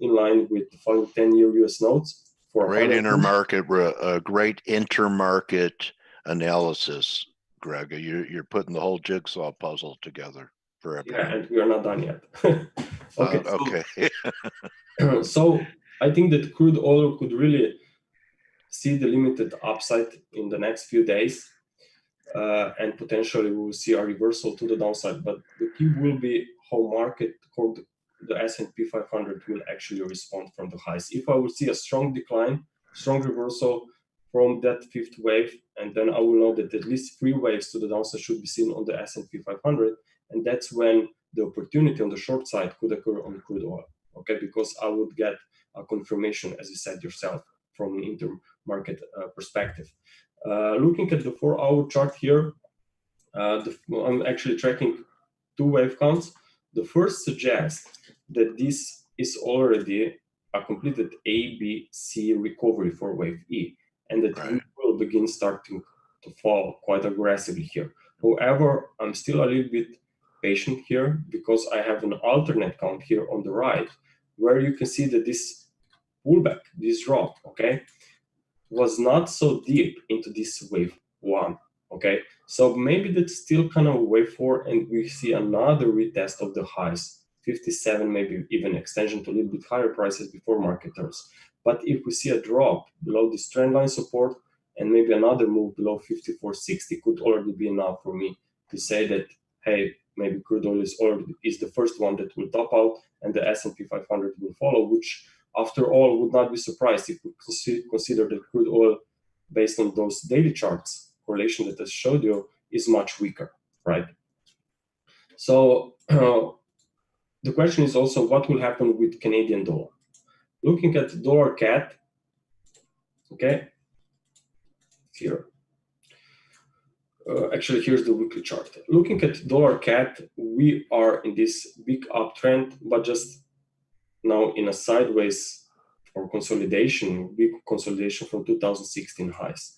in line with the following 10-year US notes. For great intermarket analysis, Greg. You're putting the whole jigsaw puzzle together for everyone. Yeah, and we are not done yet. Okay. Okay. So I think that crude oil could really see the limited upside in the next few days. And potentially we will see a reversal to the downside. But the key will be how the S&P 500 will actually respond from the highs. If I will see a strong decline, strong reversal from that fifth wave, and then I will know that at least 3 waves to the downside should be seen on the S&P 500, and that's when the opportunity on the short side could occur on crude oil. Okay, because I would get a confirmation, as you said yourself, from an intermarket perspective. Looking at the 4-hour chart here, I'm actually tracking 2 wave counts. The first suggests that this is already a completed A, B, C recovery for wave E, and that we will begin starting to fall quite aggressively here. However, I'm still a little bit patient here because I have an alternate count here on the right, where you can see that this pullback, this drop, okay, was not so deep into this wave 1. Okay, so maybe that's still kind of wave 4, and we see another retest of the highs, 57, maybe even extension to a little bit higher prices before market turns. But if we see a drop below this trend line support and maybe another move below 54.60, could already be enough for me to say that, hey, maybe crude oil is the first one that will top out and the S&P 500 will follow, which after all would not be surprised if we consider that crude oil, based on those daily charts, correlation that I showed you, is much weaker, right? So the question is also what will happen with Canadian dollar. Looking at dollar CAD, okay, here. Actually, here's the weekly chart. Looking at dollar CAD, we are in this big uptrend, but just now in a sideways or consolidation, big consolidation from 2016 highs.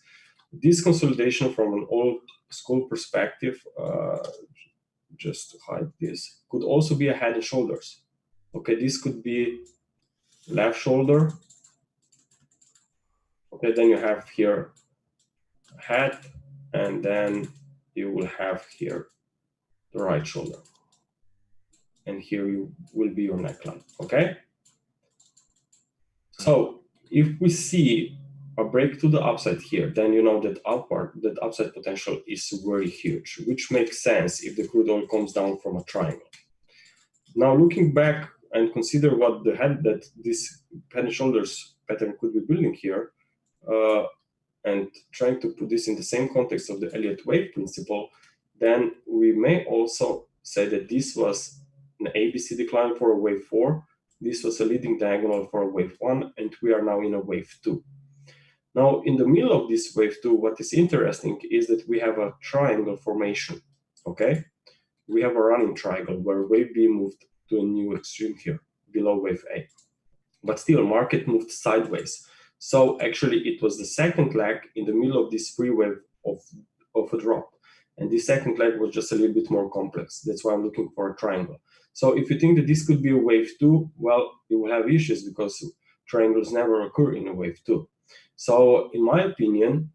This consolidation from an old school perspective, just to hide this, could also be a head and shoulders. Okay, this could be left shoulder. Okay, then you have here head, and then you will have here the right shoulder. and here you will be your neckline, okay? So if we see a break to the upside here, then you know that that upside potential is very huge, which makes sense if the crude oil comes down from a triangle. Now looking back and consider what this head and shoulders pattern could be building here, and trying to put this in the same context of the Elliott wave principle, then we may also say that this was an ABC decline for a wave 4, this was a leading diagonal for a wave 1, and we are now in a wave 2. Now, in the middle of this wave 2, what is interesting is that we have a triangle formation, okay? We have a running triangle where wave B moved to a new extreme here, below wave A. But still, market moved sideways. So actually, it was the second leg in the middle of this free wave of a drop. And this second leg was just a little bit more complex. That's why I'm looking for a triangle. So if you think that this could be a wave 2, well, you will have issues because triangles never occur in a wave 2. So in my opinion,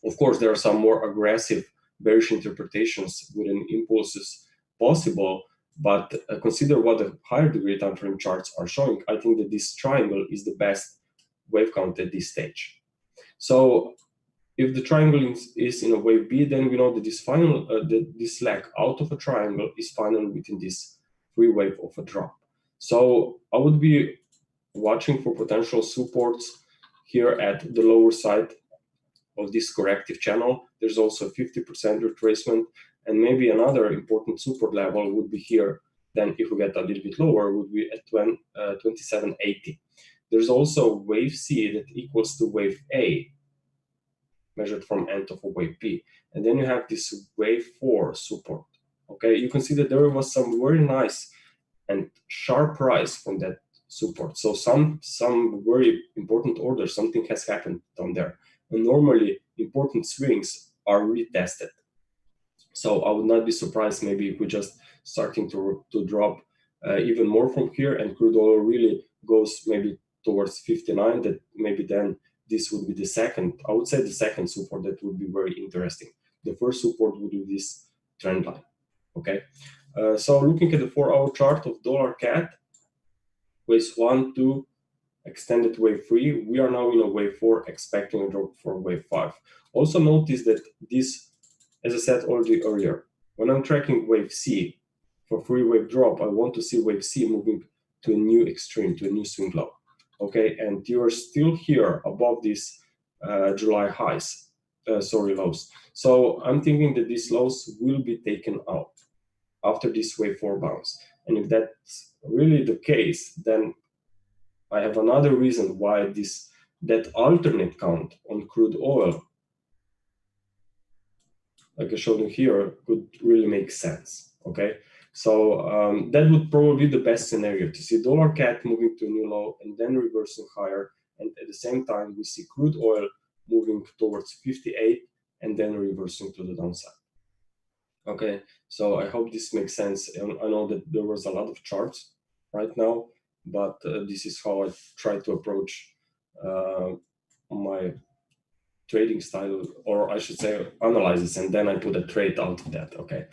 of course, there are some more aggressive bearish interpretations within impulses possible, but consider what the higher degree time frame charts are showing. I think that this triangle is the best wave count at this stage. So if the triangle is in a wave B, then we know that this leg out of a triangle is finally within this free wave of a drop. So I would be watching for potential supports here at the lower side of this corrective channel. There's also 50% retracement, and maybe another important support level would be here. Then if we get a little bit lower, would be at 2780. There's also wave C that equals to wave A, measured from end of a wave B. And then you have this wave 4 support. Okay, you can see that there was some very nice and sharp rise from that support. So some very important orders, something has happened down there. And normally important swings are retested. So I would not be surprised maybe if we just starting to drop even more from here, and crude oil really goes maybe towards 59, that maybe then this would be the second, I would say the second support that would be very interesting. The first support would be this trend line, okay? So looking at the 4-hour chart of dollar CAD, waves 1, 2, extended wave 3, we are now in a wave 4, expecting a drop for wave 5. Also notice that this, as I said already earlier, when I'm tracking wave C for free wave drop, I want to see wave C moving to a new extreme, to a new swing low. Okay, and you are still here above these July highs, lows. So I'm thinking that these lows will be taken out after this wave 4 bounce. And if that's really the case, then I have another reason why that alternate count on crude oil, like I showed you here, could really make sense. Okay, so that would probably be the best scenario, to see dollar CAD moving to a new low and then reversing higher, and at the same time we see crude oil moving towards 58 and then reversing to the downside. Okay, so I hope this makes sense. I know that there was a lot of charts right now, but this is how I try to approach my trading style, or I should say analysis, and then I put a trade out of that. Okay,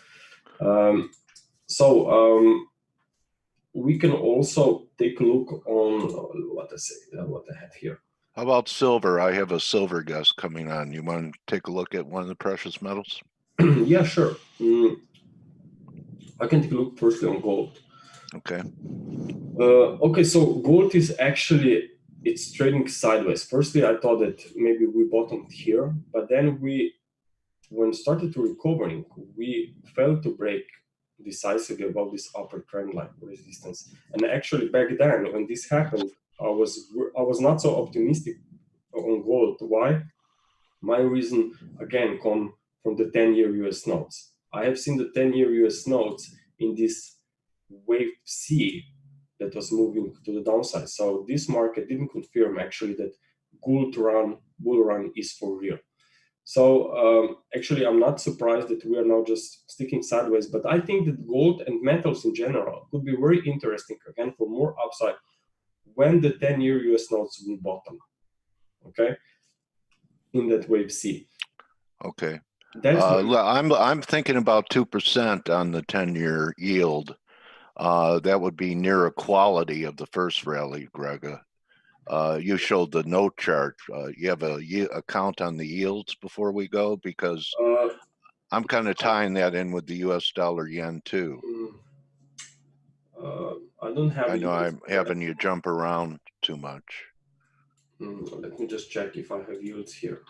we can also take a look on what I have here. How about silver? I have a silver guest coming on. You want to take a look at one of the precious metals? Yeah, sure. I can take a look firstly on gold. Okay. Okay, so gold is actually, it's trading sideways. Firstly, I thought that maybe we bottomed here, but then when started to recovering, we failed to break decisively above this upper trend line resistance. And actually back then, when this happened, I was not so optimistic on gold. Why? My reason, again, come from the 10-year US notes. I have seen the 10-year US notes in this wave C that was moving to the downside. So this market didn't confirm actually that bull run is for real. So actually, I'm not surprised that we are now just sticking sideways, but I think that gold and metals in general could be very interesting, again, for more upside when the 10-year US notes will bottom, okay, in that wave C. Okay. I'm thinking about 2% on the 10-year yield. That would be near equality of the first rally, Grega. You showed the note chart. You have a count on the yields before we go, because I'm kind of tying that in with the US dollar yen too. I don't have. I know I'm having you jump around too much. Let me just check if I have yields here.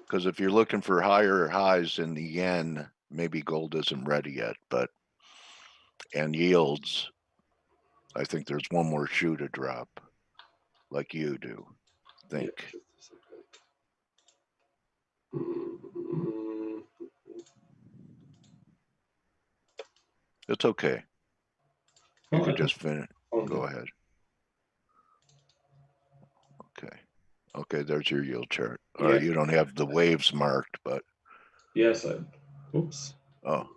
Because if you're looking for higher highs in the yen, maybe gold isn't ready yet, and yields, I think there's one more shoe to drop, like you do. Think. Yeah, just a second. It's okay. You could just finish. Go ahead. Okay. Okay, there's your yield chart. All right, you don't have the waves marked, but. Yes, oops. Oh.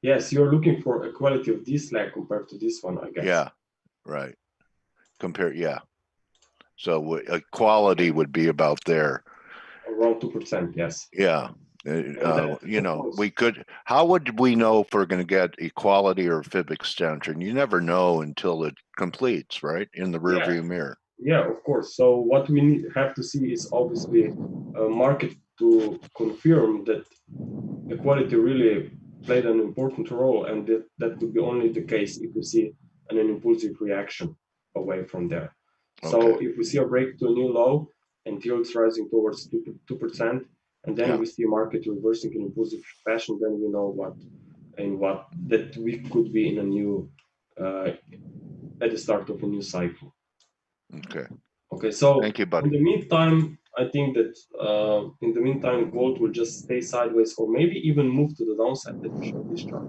Yes, you're looking for equality of this leg compared to this one, I guess. Yeah, right. Yeah. So equality would be about there. Around 2%, yes. Yeah. You know, we could, how would we know if we're going to get equality or fib extension? You never know until it completes, right? In the rearview mirror. Yeah, of course. So what we have to see is obviously a market to confirm that equality really played an important role, and that would be only the case if we see an impulsive reaction away from there. So if we see a break to a new low and yields rising towards 2%, and then we see market reversing in impulsive fashion, then we know that we could be in a new at the start of a new cycle. Okay, so thank you, buddy. In the meantime, I think that in the meantime, gold will just stay sideways, or maybe even move to the downside. Let me show this chart,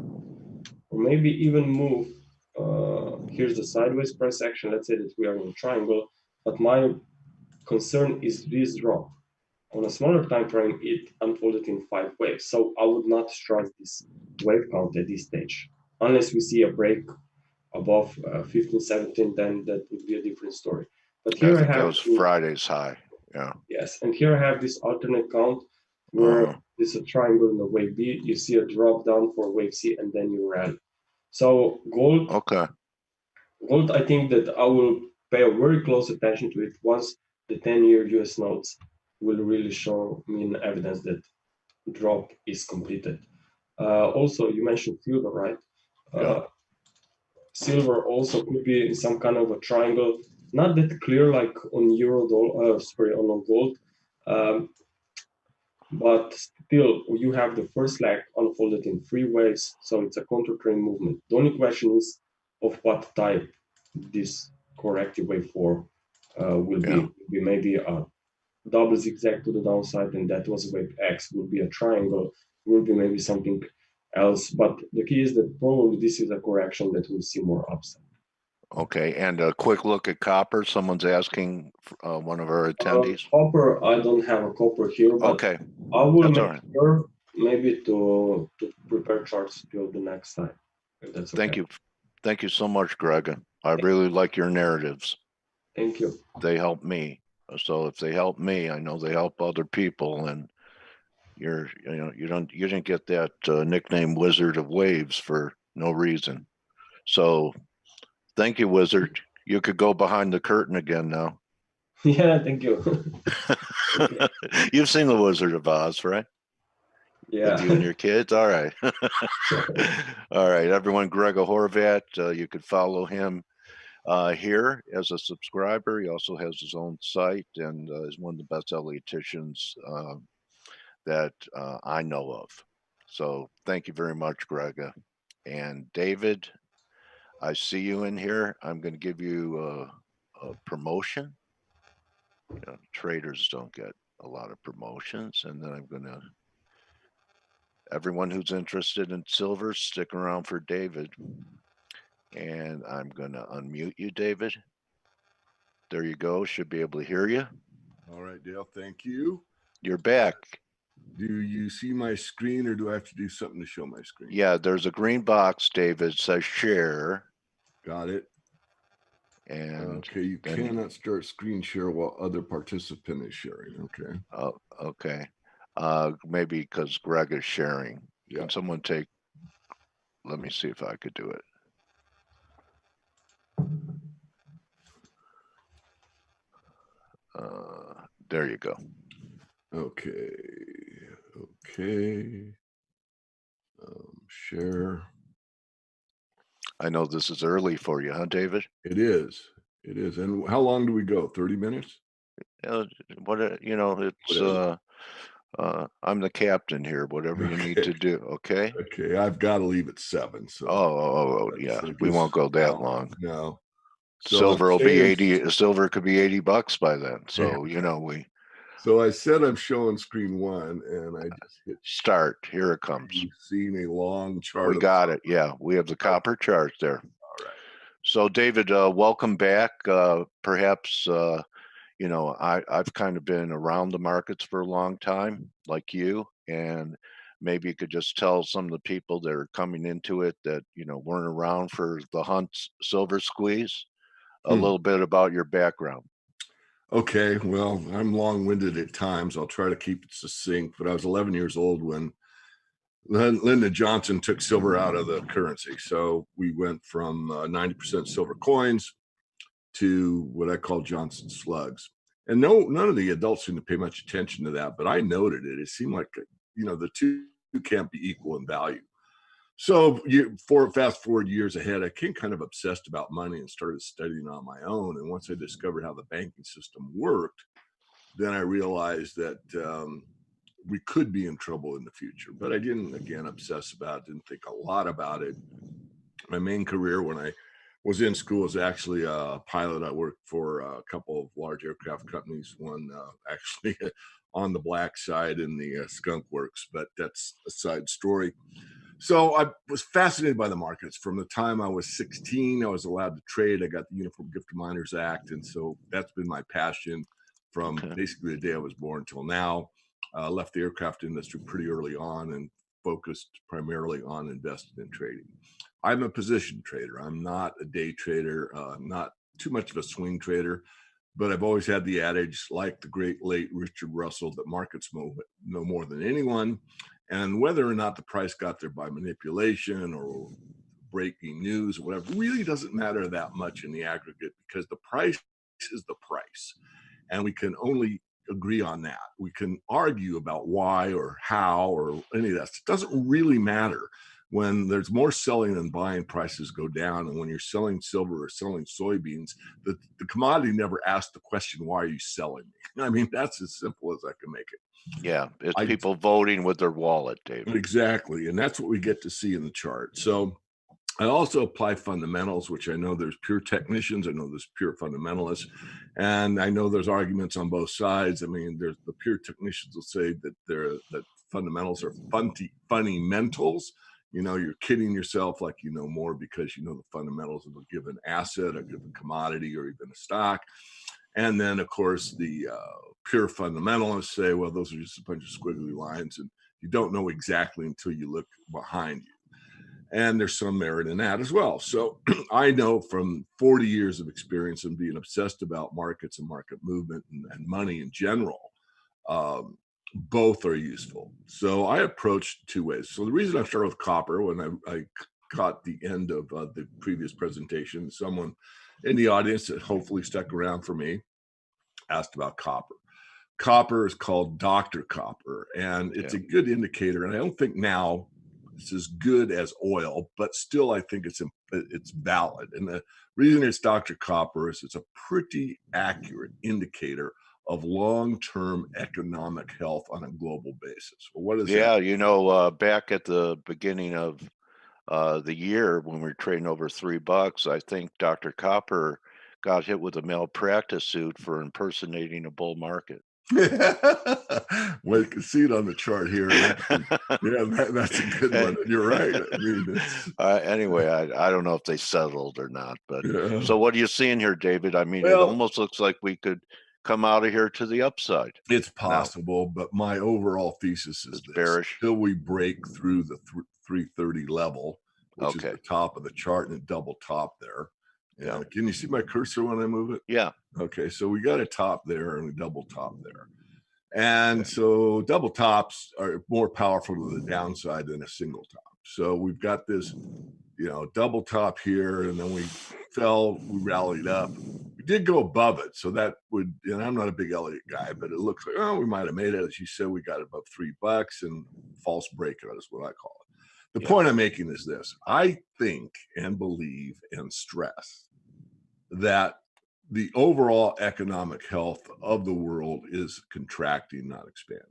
or maybe even move. Here's the sideways price action. Let's say that we are in a triangle, but my concern is this drop. On a smaller time frame, it unfolded in 5 waves, so I would not trust this wave count at this stage, unless we see a break above 15, 17. Then that would be a different story. But here I have that was Friday's high. Yeah. Yes, and here I have this alternate count where it's a triangle in the wave B. You see a drop down for wave C, and then you rally. So gold. Okay. Gold, I think that I will pay a very close attention to it once the 10-year US notes will really show me an evidence that drop is completed. Also, you mentioned silver, right? Silver also could be in some kind of a triangle, not that clear like on on gold, but still you have the first leg unfolded in 3 waves, so it's a counter trend movement. The only question is of what type this corrective wave 4 will be. Will be maybe a double zigzag to the downside, and that was wave X. Will be a triangle, will be maybe something else, but the key is that probably this is a correction that will see more upside. Okay, and a quick look at copper. Someone's asking, one of our attendees. Copper, I don't have a copper here, but okay, I will make sure maybe to prepare charts till the next time. If that's okay. Thank you so much, Greg. I really like your narratives. Thank you. They help me. So if they help me, I know they help other people, and you didn't get that nickname Wizard of Waves for no reason. So thank you, Wizard. You could go behind the curtain again now. Yeah, thank you. You've seen the Wizard of Oz, right? Yeah. With you and your kids. All right. All right, everyone. Greg Horvat, you could follow him here as a subscriber. He also has his own site and is one of the best Ellioticians that I know of. So thank you very much, Greg. And David, I see you in here. I'm going to give you a promotion. Traders don't get a lot of promotions. And then I'm going to, everyone who's interested in silver, stick around for David. And I'm going to unmute you, David. There you go. Should be able to hear you. All right, Dale. Thank you. You're back. Do you see my screen, or do I have to do something to show my screen? Yeah, there's a green box, David, says share. Got it. And okay, you cannot start screen share while other participant is sharing. Okay. Oh, okay. Maybe because Greg is sharing. Yeah. Can someone take let me see if I could do it. There you go. Okay. Okay. Share. I know this is early for you, huh, David? It is. It is. And how long do we go? 30 minutes? It's I'm the captain here. Whatever you need to do, okay? Okay, I've got to leave at 7. So Yeah. so We won't go that no, long. No. So Silver I'm will be saying- 80. Silver could be $80 by then. So Yeah. we So I said I'm showing screen 1, and I just hit start. Here it comes. You've seen a long chart. We got it. Yeah, we have the copper chart there. All right. So David, welcome back. Perhaps I've kind of been around the markets for a long time, like you, and maybe you could just tell some of the people that are coming into it that weren't around for the Hunt silver squeeze a little bit about your background. Okay, well, I'm long-winded at times. I'll try to keep it succinct, but I was 11 years old when Lyndon Johnson took silver out of the currency. So we went from 90% silver coins to what I call Johnson slugs. And none of the adults seemed to pay much attention to that, but I noted it. It seemed like, the two can't be equal in value. So fast forward years ahead, I became kind of obsessed about money and started studying on my own. And once I discovered how the banking system worked, then I realized that we could be in trouble in the future. But I didn't, again, obsess about it, didn't think a lot about it. My main career when I was in school was actually a pilot. I worked for a couple of large aircraft companies, one actually on the black side in the Skunk Works, but that's a side story. So I was fascinated by the markets. From the time I was 16, I was allowed to trade. I got the Uniform Gift of Miners Act. And so that's been my passion from basically the day I was born till now. Left the aircraft industry pretty early on and focused primarily on investing and trading. I'm a position trader. I'm not a day trader, not too much of a swing trader, but I've always had the adage, like the great late Richard Russell, that markets know more than anyone. And whether or not the price got there by manipulation or breaking news or whatever really doesn't matter that much in the aggregate, because the price is the price. And we can only agree on that. We can argue about why or how or any of that. It doesn't really matter. When there's more selling than buying, prices go down. And when you're selling silver or selling soybeans, the commodity never asks the question, why are you selling me? I mean, that's as simple as I can make it. Yeah, it's people voting with their wallet, David. Exactly. And that's what we get to see in the chart. So I also apply fundamentals, which I know there's pure technicians, I know there's pure fundamentalists, and I know there's arguments on both sides. I mean, there's the pure technicians will say that fundamentals are funny mentals. You're kidding yourself like you know more because you know the fundamentals of a given asset, a given commodity, or even a stock. And then, of course, the pure fundamentalists say, well, those are just a bunch of squiggly lines, and you don't know exactly until you look behind you. And there's some merit in that as well. So I know from 40 years of experience and being obsessed about markets and market movement and money in general, both are useful. So I approached two ways. So the reason I started with copper, when I caught the end of the previous presentation, someone in the audience that hopefully stuck around for me asked about copper. Copper is called Dr. Copper, and it's a good indicator. And I don't think now it's as good as oil, but still I think it's valid. And the reason it's Dr. Copper is it's a pretty accurate indicator of long-term economic health on a global basis. Well, what is that? Back at the beginning of the year when we were trading over $3, I think Dr. Copper got hit with a malpractice suit for impersonating a bull market. Well, you can see it on the chart here. That's a good one. You're right. I mean, anyway, I don't know if they settled or not, but so what are you seeing here, David? I mean, it almost looks like we could come out of here to the upside. It's possible, but my overall thesis is bearish. Till we break through the 330 level, which is the top of the chart, and a double top there. Yeah. Can you see my cursor when I move it? Yeah. Okay. So we got a top there and a double top there. And so double tops are more powerful to the downside than a single top. So we've got this, double top here, and then we fell, we rallied up. We did go above it. So that would, and I'm not a big Elliott guy, but it looks like, oh, we might have made it. As you said, we got above $3 and false breakout is what I call it. The Yeah. point I'm making is this: I think and believe and stress that the overall economic health of the world is contracting, not expanding.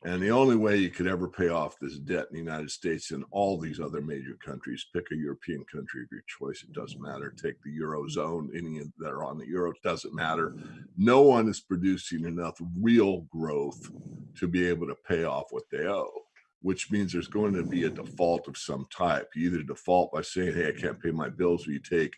And the only way you could ever pay off this debt in the United States and all these other major countries, pick a European country of your choice, it doesn't matter. Take the Eurozone, any that are on the Euro, it doesn't matter. No one is producing enough real growth to be able to pay off what they owe, which means there's going to be a default of some type. You either default by saying, hey, I can't pay my bills, or you take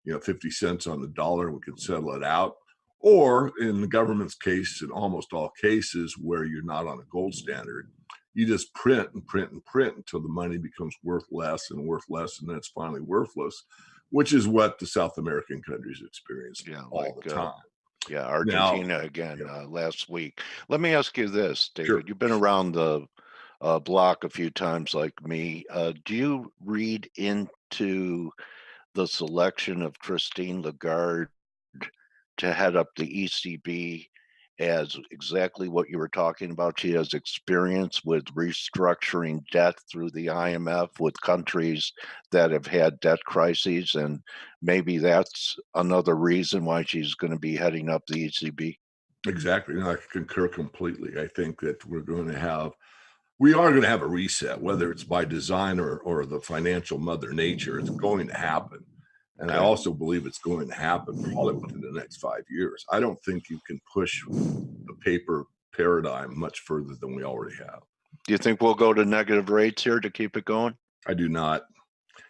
50 cents on the dollar and we can settle it out. Or in the government's case, in almost all cases where you're not on a gold standard, you just print and print and print until the money becomes worth less and worth less, and then it's finally worthless, which is what the South American countries experience all the time. Yeah, Argentina again last week. Let me ask you this, David. Sure. You've been around the block a few times like me. Do you read into the selection of Christine Lagarde to head up the ECB as exactly what you were talking about? She has experience with restructuring debt through the IMF with countries that have had debt crises, and maybe that's another reason why she's going to be heading up the ECB. Exactly. I concur completely. I think that we are going to have a reset, whether it's by design or the financial mother nature. It's going to happen. And I also believe it's going to happen probably within the next 5 years. I don't think you can push the paper paradigm much further than we already have. Do you think we'll go to negative rates here to keep it going? I do not.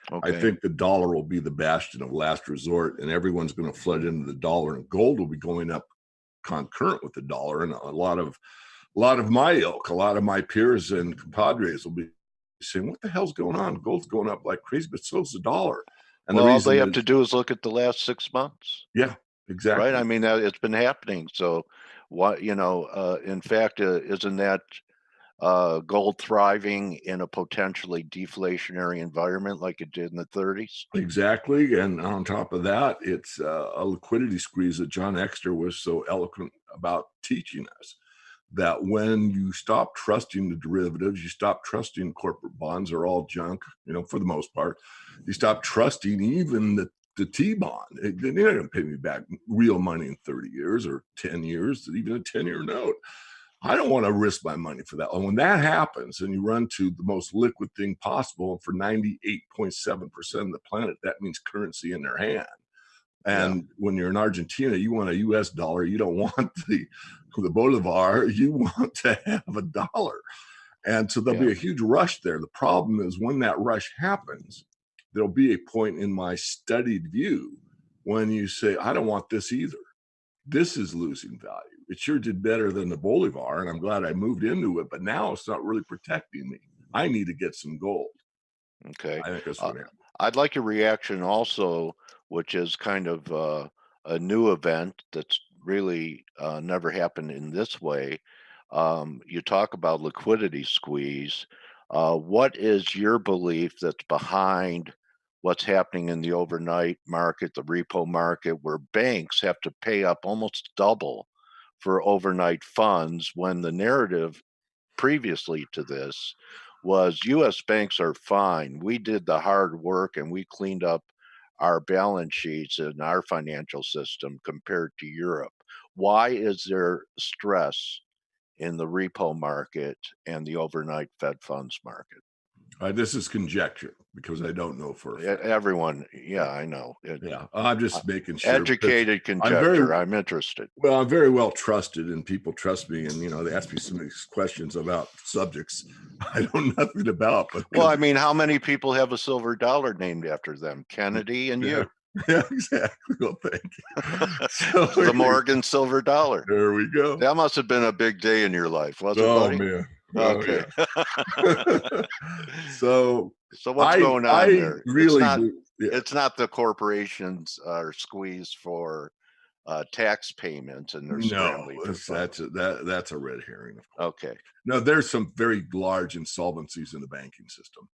Okay. I think the dollar will be the bastion of last resort, and everyone's going to flood into the dollar, and gold will be going up concurrent with the dollar. And a lot of my ilk, a lot of my peers and compadres will be saying, what the hell's going on? Gold's going up like crazy, but so's the dollar. And well, all they have to do is look at the last 6 months. Yeah, exactly. Right. I mean, it's been happening. So what, in fact, isn't that gold thriving in a potentially deflationary environment like it did in the 30s? Exactly. And on top of that, it's a liquidity squeeze that John Exter was so eloquent about teaching us. That when you stop trusting the derivatives, you stop trusting corporate bonds are all junk, for the most part. You stop trusting even the T-bond. They're not going to pay me back real money in 30 years or 10 years, even a 10-year note. I don't want to risk my money for that. And when that happens and you run to the most liquid thing possible, for 98.7% of the planet, that means currency in their hand. And when you're in Argentina, you want a US dollar. You don't want the Bolivar. You want to have a dollar. And so there'll be a huge rush there. The problem is when that rush happens, there'll be a point in my studied view when you say, I don't want this either. This is losing value. It sure did better than the Bolivar, and I'm glad I moved into it, but now it's not really protecting me. I need to get some gold. Okay. I think that's what happened. I'd like your reaction also, which is kind of a new event that's really never happened in this way. You talk about liquidity squeeze. What is your belief that's behind what's happening in the overnight market, the repo market, where banks have to pay up almost double for overnight funds when the narrative previously to this was US banks are fine. We did the hard work and we cleaned up our balance sheets and our financial system compared to Europe. Why is there stress in the repo market and the overnight Fed funds market? This is conjecture because I don't know for a fact. Everyone, I know. I'm just making sure. Educated conjecture. I'm interested. Well, I'm very well trusted, and people trust me. And they ask me some of these questions about subjects I know nothing about. But well, I mean, how many people have a silver dollar named after them? Kennedy and you. Yeah, exactly. Well, thank you. So the Morgan silver dollar. There we go. That must have been a big day in your life, wasn't it, buddy? Man. Okay. Yeah. So what's going on there? Really, it's not the corporations are squeezed for tax payments and they're scrambling. That's a red herring. Of course. Okay. No, there's some very large insolvencies in the banking system,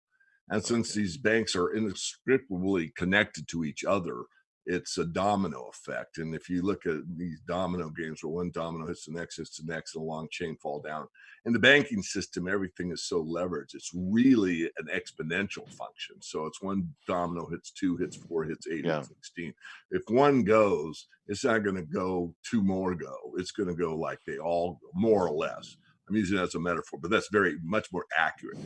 And since these banks are inextricably connected to each other, it's a domino effect. And if you look at these domino games where one domino hits the next, and a long chain fall down. In the banking system, everything is so leveraged. It's really an exponential function. So it's one domino hits 2, hits 4, hits 8, Yeah. hits 16. If one goes, it's not going to go 2 more go. It's going to go like they all go, more or less. I'm using that as a metaphor, but that's very much more accurate.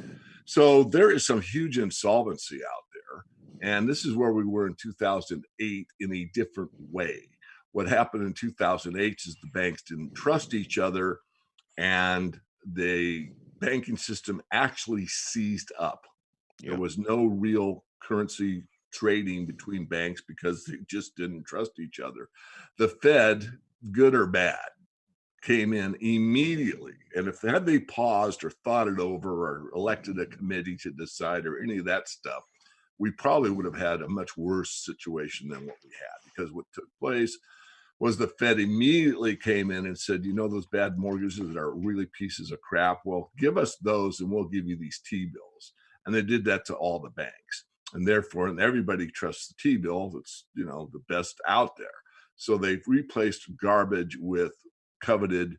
So there is some huge insolvency out there. And this is where we were in 2008 in a different way. What happened in 2008 is the banks didn't trust each other, and the banking system actually seized up. Yeah. There was no real currency trading between banks because they just didn't trust each other. The Fed, good or bad, came in immediately. And if had they paused or thought it over or elected a committee to decide or any of that stuff, we probably would have had a much worse situation than what we had, because what took place was the Fed immediately came in and said, you know, those bad mortgages that are really pieces of crap, well, give us those and we'll give you these T-bills. And they did that to all the banks. And therefore, and everybody trusts the T-bill. That's, you know, the best out there. So they've replaced garbage with coveted,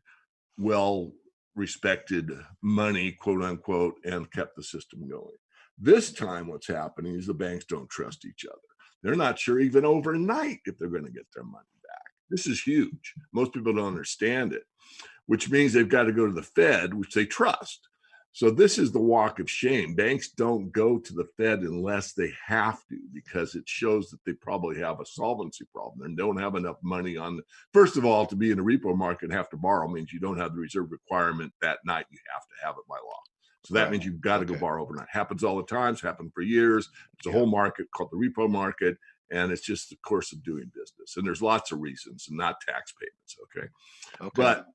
well-respected money, quote unquote, and kept the system going. This time, what's happening is the banks don't trust each other. They're not sure even overnight if they're going to get their money back. This is huge. Most people don't understand it, which means they've got to go to the Fed, which they trust. So this is the walk of shame. Banks don't go to the Fed unless they have to, because it shows that they probably have a solvency problem and don't have enough money on. First of all, to be in a repo market and have to borrow means you don't have the reserve requirement that night. You have to have it by law. So that means you've got to go borrow overnight. Happens all the time. It's happened for years. It's a whole market called the repo market, and it's just the course of doing business. And there's lots of reasons, and not tax payments. Okay. But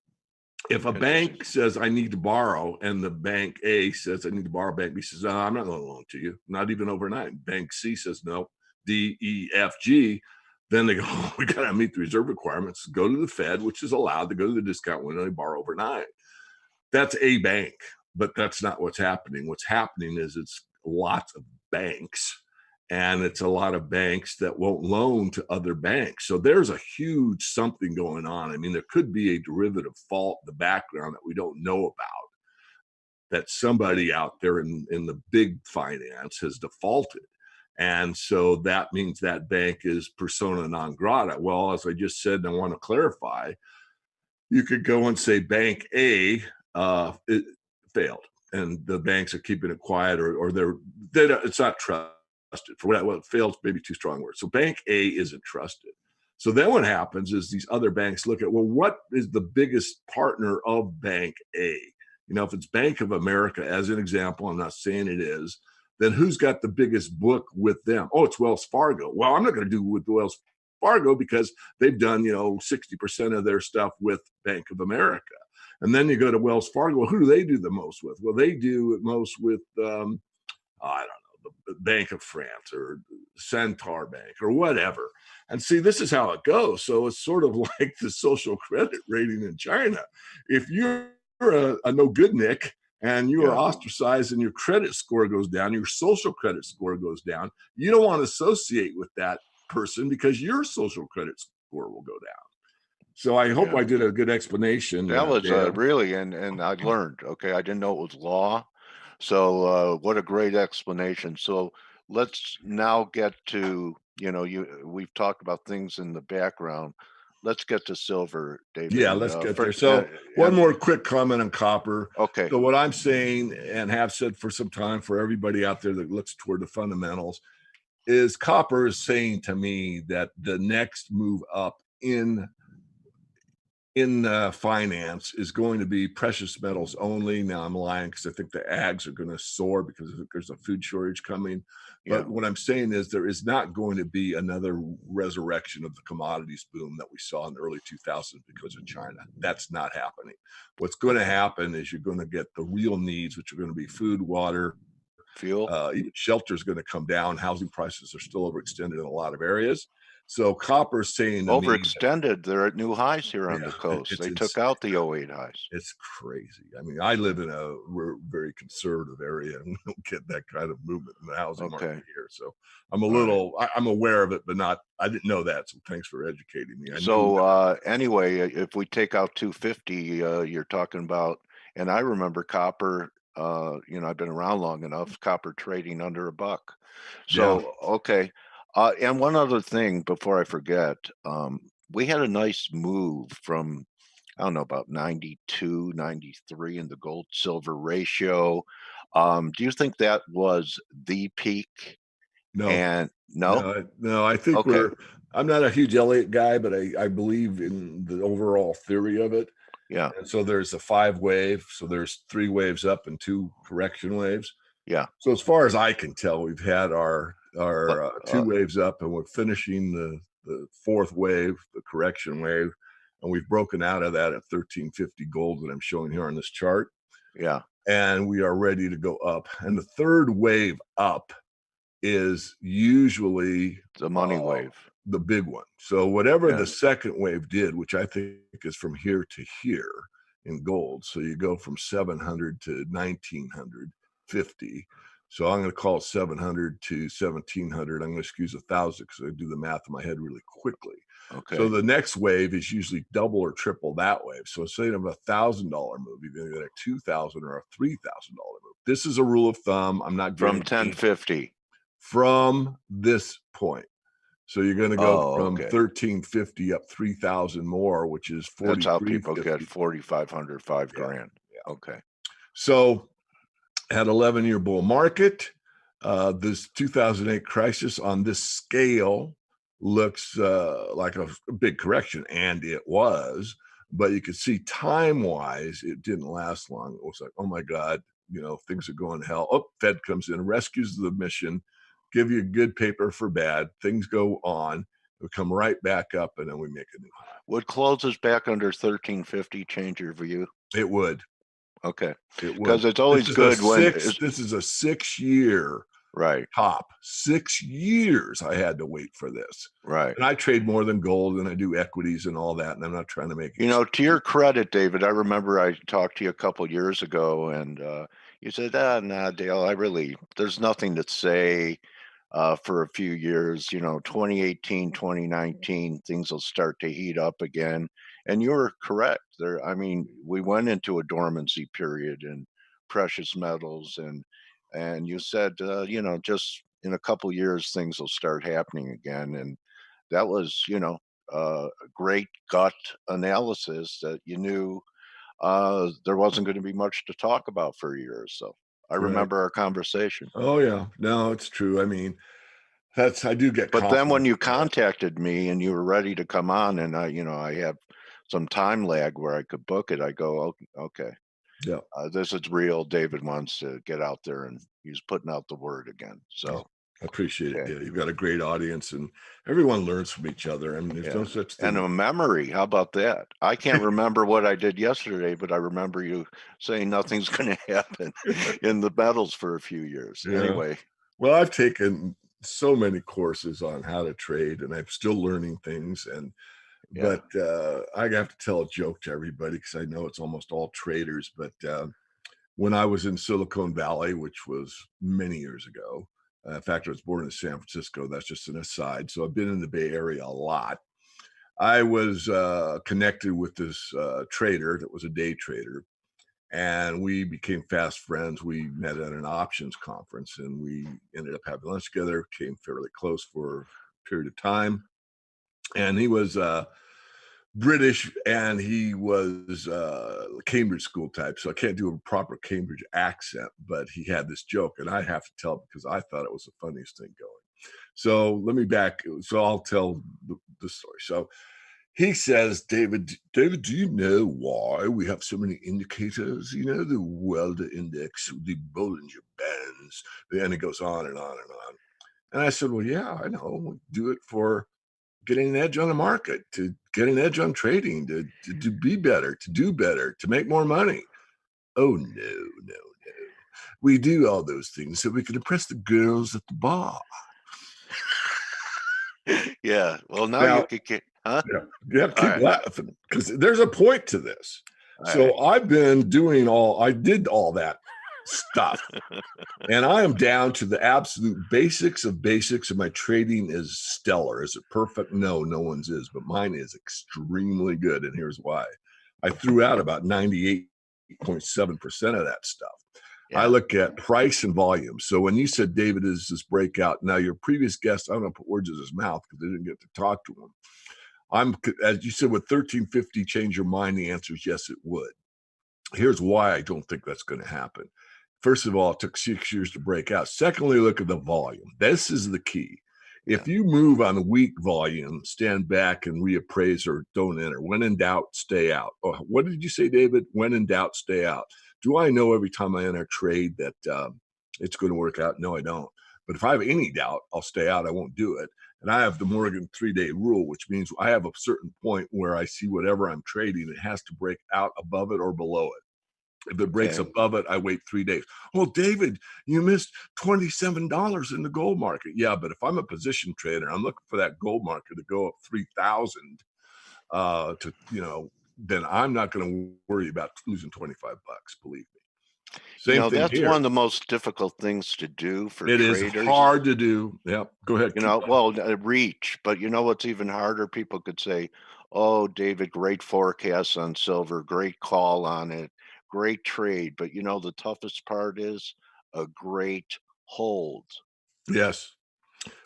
if a bank says I need to borrow, and the bank A says I need to borrow, bank B says, oh, I'm not going to loan to you, not even overnight. Bank C says no, D, E, F, G. Then they go, oh, we got to meet the reserve requirements, go to the Fed, which is allowed to go to the discount window and borrow overnight. That's a bank, but that's not what's happening. What's happening is it's lots of banks, and it's a lot of banks that won't loan to other banks. So there's a huge something going on. I mean, there could be a derivative fault in the background that we don't know about, that somebody out there in the big finance has defaulted. And so that means that bank is persona non grata. Well, as I just said, and I want to clarify, you could go and say Bank A it failed, and the banks are keeping it quiet, or it's not trusted. For what fails, maybe too strong words. So Bank A isn't trusted. So then what happens is these other banks look at, well, what is the biggest partner of Bank A? You know, if it's Bank of America, as an example, I'm not saying it is, then who's got the biggest book with them? Oh, it's Wells Fargo. Well, I'm not going to do with Wells Fargo because they've done, 60% of their stuff with Bank of America. And then you go to Wells Fargo. Who do they do the most with? Well, they do it most with, I don't know, the Bank of France or Centaur Bank or whatever. And see, this is how it goes. So it's sort of like the social credit rating in China. If you're a no good Nick and you are ostracized and your credit score goes down, your social credit score goes down, you don't want to associate with that person because your social credit score will go down. So I hope I did a good explanation. That was really, and I learned, okay, I didn't know it was law. So what a great explanation. So let's now get to, we've talked about things in the background. Let's get to silver, David. Yeah, let's get there. So one more quick comment on copper. Okay. So what I'm saying, and have said for some time, for everybody out there that looks toward the fundamentals, is copper is saying to me that the next move up in finance is going to be precious metals only. Now I'm lying because I think the ags are going to soar because there's a food shortage coming. But what I'm saying is there is not going to be another resurrection of the commodities boom that we saw in the early 2000s because of China. That's not happening. What's going to happen is you're going to get the real needs, which are going to be food, water, fuel. Even shelter is going to come down. Housing prices are still overextended in a lot of areas. So copper's saying to me that- Overextended. They're at new highs here on the Yeah, coast. it's They took insane. out the 08 highs. It's crazy. I mean, I live in a very conservative area, and we don't get that kind of movement in the housing market Okay. here. So I'm a All right. little, I'm aware of it, but I didn't know that. So thanks for educating me. I knew So anyway, if we take out 250, you're talking about, and I remember copper. I've been around long enough. Copper trading under $1. So okay. And one other thing before I forget, we had a nice move from, I don't know, about 92, 93 in the gold silver ratio. Do you think that was the peak? no, And no? no, I think Okay. I'm not a huge Elliott guy, but I believe in the overall theory of it. Yeah. And so there's a 5 wave. So there's 3 waves up and 2 correction waves. Yeah. So as far as I can tell, we've had our 2 waves up, and we're finishing the 4th wave, the correction wave, and we've broken out of that at 1350 gold that I'm showing here on this chart. Yeah. And we are ready to go up. And the 3rd wave up is usually The money wave. the big one. So whatever Yeah. the 2nd wave did, which I think is from here to here in gold. So you go from 700 to 1950. So I'm going to call it 700 to 1700. I'm going to excuse 1,000 because I do the math in my head really quickly. Okay. So the next wave is usually double or triple that wave. So instead of $1,000 move, you're going to get a $2,000 or a $3,000 move. This is a rule of thumb. I'm not From guaranteeing 1050. from this point. So you're going to go from okay. 1350 up 3,000 more, which is That's how people get 4350. 4,500, 5 Yeah. grand. Okay. So had 11-year bull market. This 2008 crisis on this scale looks like a big correction, and it was. But you could see time-wise, it didn't last long. It was like, oh my God, things are going to hell. Oh, Fed comes in, rescues the mission, give you good paper for bad. Things go on. We come right back up, and then we make a new high. Would closes back under 1350 change your view? It would. Okay. It would. Because it's always good when this is a 6-year right. top. 6 years I had to wait for this. Right. And I trade more than gold, and I do equities and all that. And I'm not trying to make to your credit, David, I remember I talked to you a couple years ago, and you said, nah, Dale, there's nothing to say for a few years. 2018, 2019, things will start to heat up again. And you were correct. We went into a dormancy period in precious metals, and you said, just in a couple years, things will start happening again. And that was, a great gut analysis that you knew there wasn't going to be much to talk about for a year or so. I remember our conversation. Oh yeah, no, it's true. I mean, I do get. But then when you contacted me and you were ready to come on, and I have some time lag where I could book it, I go, okay, yeah, this is real. David wants to get out there, and he's putting out the word again. So. I appreciate it. Yeah, you've got a great audience, and everyone learns from each other. I mean, there's no such thing. And a memory. How about that? I can't remember what I did yesterday, but I remember you saying nothing's going to happen in the metals for a few years. Yeah. Anyway. Well, I've taken so many courses on how to trade, and I'm still learning things. But I have to tell a joke to everybody because I know it's almost all traders. But when I was in Silicon Valley, which was many years ago, in fact, I was born in San Francisco. That's just an aside. So I've been in the Bay Area a lot. I was connected with this trader that was a day trader, and we became fast friends. We met at an options conference, and we ended up having lunch together, came fairly close for a period of time. And he was British, and he was Cambridge school type, so I can't do a proper Cambridge accent, but he had this joke, and I have to tell it because I thought it was the funniest thing going. So I'll tell the story. So he says, David, do you know why we have so many indicators? The Welder Index, the Bollinger Bands, and it goes on and on and on. And I said, well, yeah, I know. We do it for getting an edge on the market, to get an edge on trading, to be better, to do better, to make more money. Oh, no. We do all those things so we can impress the girls at the bar. Yeah. Well, now Now- you could get, huh? Yeah, you have to All keep right. laughing because there's a point to this. All So right. I've been doing I did all that stuff, and I am down to the absolute basics of basics, and my trading is stellar. Is it perfect? No, no one's is, but mine is extremely good, and here's why. I threw out about 98.7% of that stuff. I Yeah. look at price and volume. So when you said, David, is this breakout? Now, your previous guest, I don't want to put words in his mouth because I didn't get to talk to him. As you said, would 1350 change your mind? The answer is yes, it would. Here's why I don't think that's going to happen. First of all, it took 6 years to break out. Secondly, look at the volume. This is the key. If you move on weak volume, stand back and reappraise or don't enter. When in doubt, stay out. Oh, what did you say, David? When in doubt, stay out. Do I know every time I enter a trade that it's going to work out? No, I don't. But if I have any doubt, I'll stay out. I won't do it. And I have the Morgan 3-day rule, which means I have a certain point where I see whatever I'm trading, it has to break out above it or below it. If it breaks Okay. above it, I wait 3 days. Well, David, you missed $27 in the gold market. Yeah, but if I'm a position trader, I'm looking for that gold market to go up 3,000 then I'm not going to worry about losing $25, believe me. Same thing that's here. one of the most difficult things to do for It is traders. hard to do. Yeah, go ahead. Reach, but what's even harder? People could say, "Oh, David, great forecast on silver, great call on it, great trade." But the toughest part is a great hold. Yes.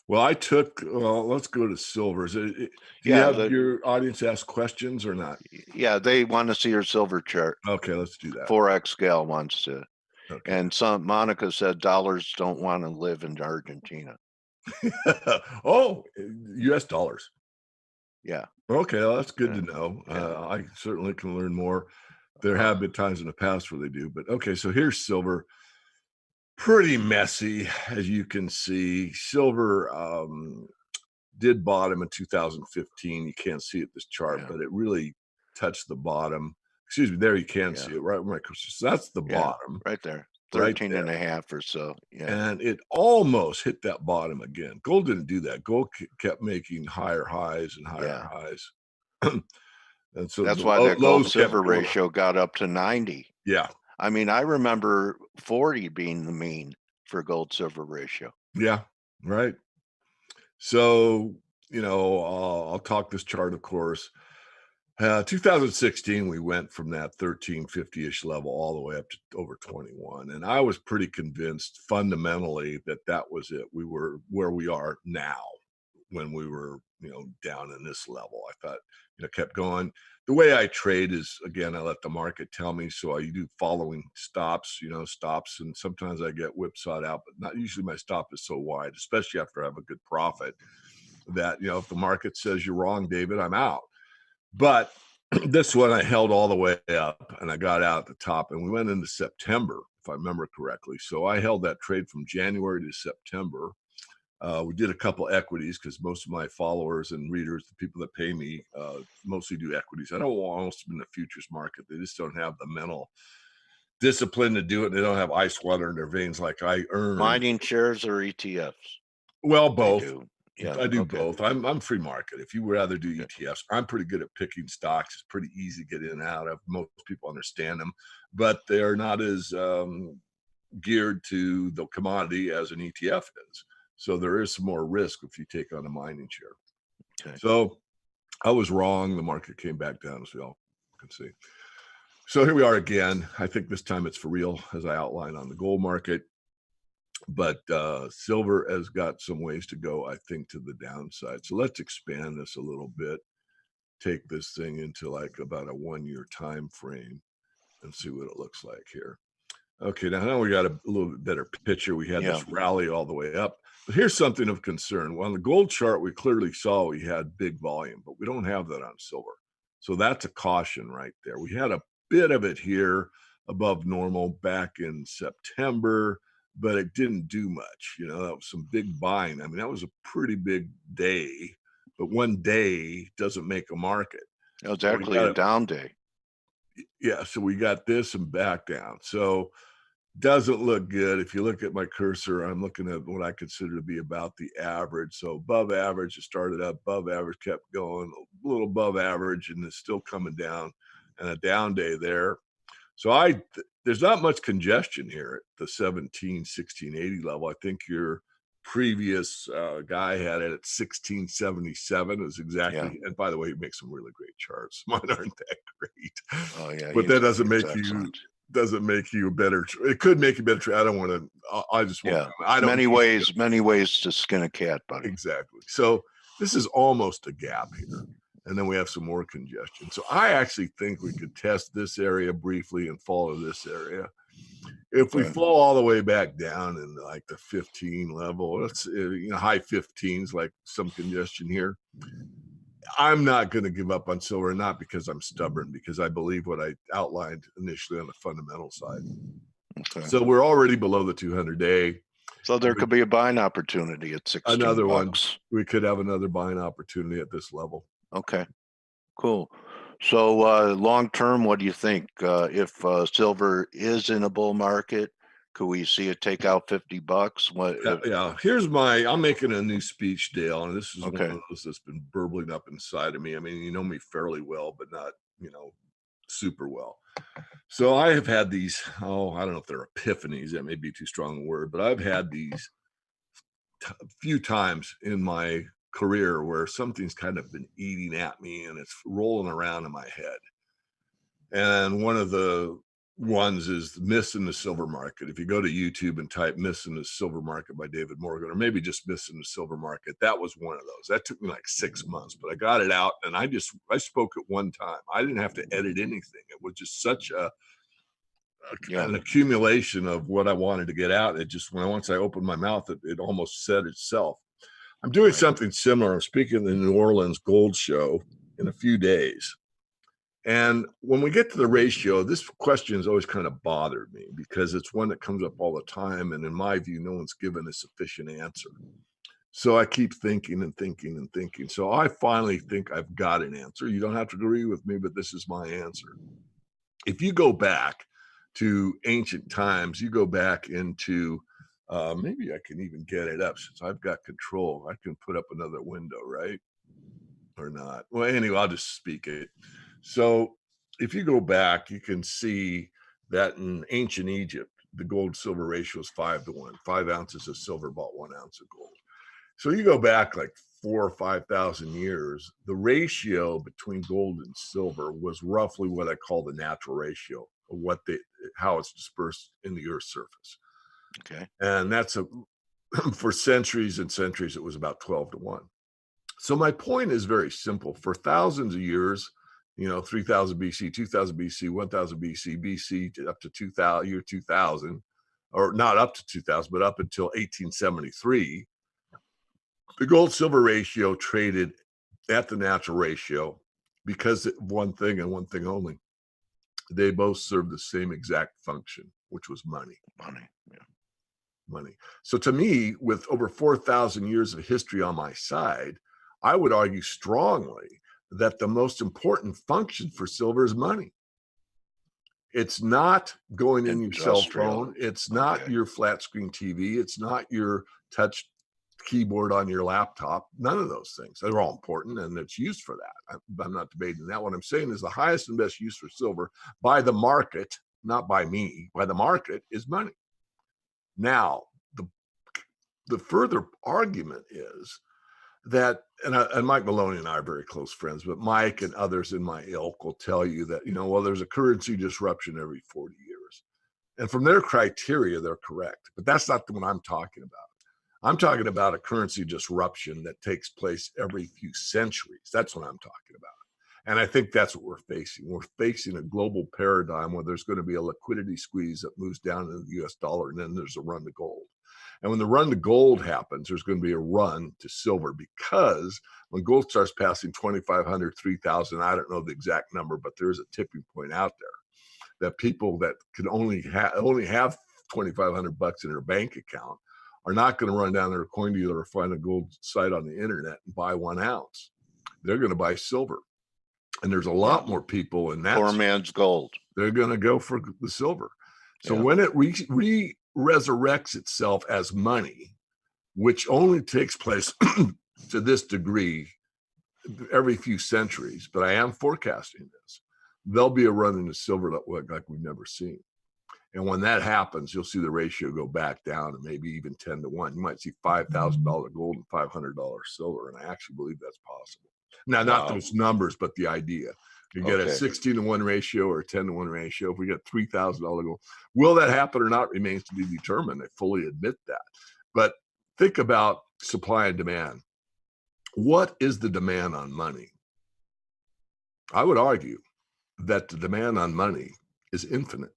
Well, let's go to silver. Do you Yeah, have your audience ask questions or not? Yeah, they want to see your silver chart. Okay, let's do that. Forex Gal wants to. Okay. And Monica said dollars don't want to live in Argentina. Oh, US dollars. Yeah. Okay, well, that's good Yeah. to know. Yeah. I certainly can learn more. There have been times in the past where they do, but okay, so here's silver. Pretty messy, as you can see. Silver did bottom in 2015. You can't see it this chart, Yeah. but it really touched the bottom. Excuse me, there you can Yeah. see it, right? So that's the bottom. Right there. Right 13 and a half or so. Yeah. And it almost hit that bottom again. Gold didn't do that. Gold kept making higher highs and higher highs. And so that's the why that gold lows kept silver going up. ratio got up to 90. Yeah. I mean, I remember 40 being the mean for gold silver ratio. Yeah. Right. So, I'll talk this chart, of course. 2016, we went from that 1350-ish level all the way up to over 21. And I was pretty convinced fundamentally that was it. We were where we are now when we were, down in this level. I thought, kept going. The way I trade is, again, I let the market tell me. So I do following stops, stops. And sometimes I get whipsawed out, but not usually. My stop is so wide, especially after I have a good profit, that, if the market says you're wrong, David, I'm out. But this one I held all the way up and I got out at the top, and we went into September, if I remember correctly. So I held that trade from January to September. We did a couple equities because most of my followers and readers, the people that pay me, mostly do equities. I don't want most of them in the futures market. They just don't have the mental discipline to do it. They don't have ice water in their veins like I earn. Mining shares or ETFs? Well, both. Yeah, I do both. I'm free market. If you would rather do ETFs, I'm pretty good at picking stocks. It's pretty easy to get in and out of. Most people understand them, but they're not as geared to the commodity as an ETF is. So there is some more risk if you take on a mining share. Okay. So I was wrong. The market came back down, as we all can see. So here we are again. I think this time it's for real, as I outlined on the gold market. But silver has got some ways to go, I think, to the downside. So let's expand this a little bit, take this thing into like about a 1-year time frame and see what it looks like here. Okay, now we got a little bit better picture. We had this rally all the way up. But here's something of concern. Well, on the gold chart, we clearly saw we had big volume, but we don't have that on silver. So that's a caution right there. We had a bit of it here above normal back in September, but it didn't do much. That was some big buying. I mean, that was a pretty big day, but one day doesn't make a market. It was actually a down day. Yeah, so we got this and back down. So doesn't look good. If you look at my cursor, I'm looking at what I consider to be about the average. So above average, it started up, above average, kept going, a little above average, and it's still coming down, and a down day there. So there's not much congestion here at the 1680 level. I think your previous guy had it at 1677. It was exactly, and by the way, he makes some really great charts. Mine aren't that great. Oh yeah, But that doesn't make excellent. you a better. It could make you better. I don't want to. I just want. I don't. Many ways to skin a cat, buddy. Exactly. So this is almost a gap here, and then we have some more congestion. So I actually think we could test this area briefly and follow this area. If we fall all the way back down in like the 15 level, let's high 15s, like some congestion here, I'm not going to give up on silver, not because I'm stubborn, because I believe what I outlined initially on the fundamental side. Okay. So we're already below the 200-day. So there could be a buying opportunity at 16 Another bucks. one. We could have another buying opportunity at this level. Okay, cool. So long term, what do you think? If silver is in a bull market, could we see it take out 50 bucks? Yeah. Here's I'm making a new speech, Dale, and this is Okay. one of those that's been burbling up inside of me. I mean, you know me fairly well, but not, super well. So I have had these, I don't know if they're epiphanies, that may be too strong a word, but I've had these a few times in my career where something's kind of been eating at me and it's rolling around in my head. And one of the ones is Missing the Silver Market. If you go to YouTube and type Missing the Silver Market by David Morgan, or maybe just Missing the Silver Market, that was one of those. That took me like 6 months, but I got it out and I spoke it one time. I didn't have to edit anything. It was just such an accumulation of what I wanted to get out. It just, once I opened my mouth, it almost said itself. I'm doing something similar. I'm speaking at the New Orleans Gold Show in a few days. And when we get to the ratio, this question has always kind of bothered me because it's one that comes up all the time. And in my view, no one's given a sufficient answer. So I keep thinking and thinking and thinking. So I finally think I've got an answer. You don't have to agree with me, but this is my answer. If you go back to ancient times, you go back into, maybe I can even get it up since I've got control. I can put up another window, right? Or not. Well, anyway, I'll just speak it. So if you go back, you can see that in ancient Egypt, the gold silver ratio is 5-to-1. 5 ounces of silver bought 1 ounce of gold. So you go back like 4,000 or 5,000 years, the ratio between gold and silver was roughly what I call the natural ratio of how it's dispersed in the Earth's surface. Okay. And that's for centuries and centuries, it was about 12-to-1. So my point is very simple. For thousands of years, 3000 BC, 2000 BC, 1000 BC, up to 2000, or not up to 2000, but up until 1873, the gold silver ratio traded at the natural ratio because of one thing and one thing only. They both served the same exact function, which was money. Money. So to me, with over 4,000 years of history on my side, I would argue strongly that the most important function for silver is money. It's not going in your cell phone. It's not your flat screen TV. It's not your touch keyboard on your laptop. None of those things. They're all important and it's used for that. I'm not debating that. What I'm saying is the highest and best use for silver by the market, not by me, by the market, is money. Now, the further argument is that, and Mike Maloney and I are very close friends, but Mike and others in my ilk will tell you that, there's a currency disruption every 40 years. And from their criteria, they're correct. But that's not the one I'm talking about. I'm talking about a currency disruption that takes place every few centuries. That's what I'm talking about. And I think that's what we're facing. We're facing a global paradigm where there's going to be a liquidity squeeze that moves down into the US dollar, and then there's a run to gold. And when the run to gold happens, there's going to be a run to silver, because when gold starts passing 2,500, 3,000, I don't know the exact number, but there is a tipping point out there that people that can only have 2,500 bucks in their bank account are not going to run down to their coin dealer or find a gold site on the internet and buy 1 ounce. They're going to buy silver. And there's a lot more people in that. Poor man's gold. They're going to go for the silver. So Yeah. when it resurrects itself as money, which only takes place to this degree every few centuries, but I am forecasting this, there'll be a run into silver like we've never seen. And when that happens, you'll see the ratio go back down and maybe even 10 to 1. You might see $5,000 gold and $500 silver. And I actually believe that's possible. Now, not Wow. those numbers, but the idea. You get a Okay. 16 to 1 ratio or a 10 to 1 ratio. If we get $3,000 gold, will that happen or not remains to be determined. I fully admit that. But think about supply and demand. What is the demand on money? I would argue that the demand on money is infinite.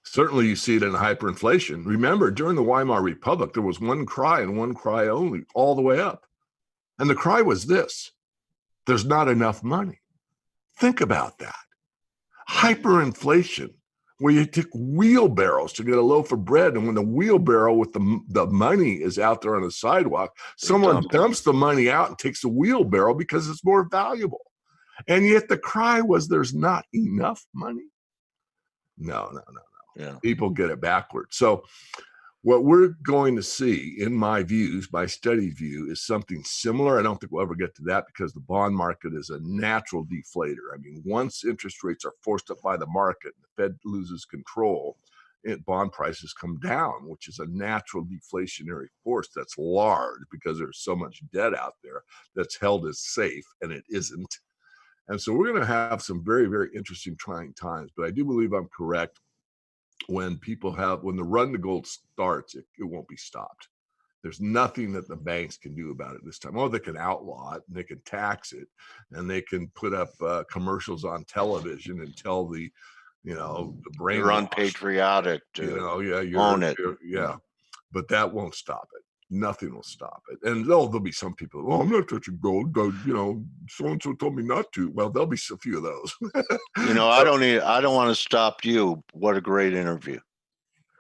Certainly you see it in hyperinflation. Remember, during the Weimar Republic, there was one cry and one cry only all the way up. And the cry was this: there's not enough money. Think about that. Hyperinflation, where you take wheelbarrows to get a loaf of bread. And when the wheelbarrow with the money is out there on the sidewalk, someone dump it. dumps the money out and takes the wheelbarrow because it's more valuable. And yet the cry was there's not enough money. No. Yeah. People get it backwards. So what we're going to see, in my views, my study view, is something similar. I don't think we'll ever get to that because the bond market is a natural deflator. I mean, once interest rates are forced up by the market, the Fed loses control, bond prices come down, which is a natural deflationary force that's large because there's so much debt out there that's held as safe, and it isn't. And so we're going to have some very, very interesting trying times. But I do believe I'm correct. When the run to gold starts, it won't be stopped. There's nothing that the banks can do about it this time. Oh, they can outlaw it and they can tax it and they can put up commercials on television and tell the brain. You're unpatriotic to own it. Yeah. But that won't stop it. Nothing will stop it. And there'll be some people, I'm not touching gold. So-and-so told me not to. Well, there'll be a few of those. I don't want to stop you. What a great interview.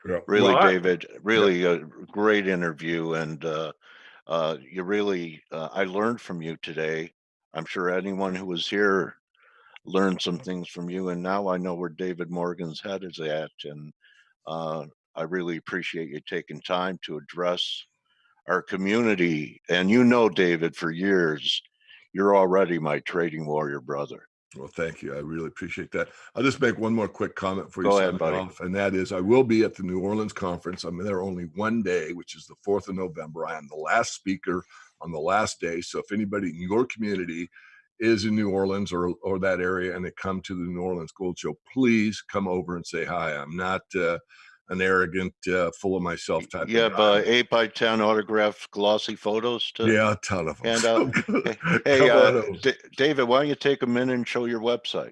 Yeah. Really, Well, David, really a great interview. And you really, I learned from you today. I'm sure anyone who was here learned some things from you. And now I know where David Morgan's head is at. And I really appreciate you taking time to address our community. And David, for years, you're already my trading warrior brother. Well, thank you. I really appreciate that. I'll just make one more quick comment before you Go sign ahead, buddy. off, and that is I will be at the New Orleans conference. I'm there only one day, which is the 4th of November. I am the last speaker on the last day. So if anybody in your community is in New Orleans or that area and they come to the New Orleans Gold Show, please come over and say hi. I'm not an arrogant, full of myself type You of have guy. 8x10 autographed glossy photos to Yeah, a ton of them. hand out. Hey, David, why don't you take a minute and show your website?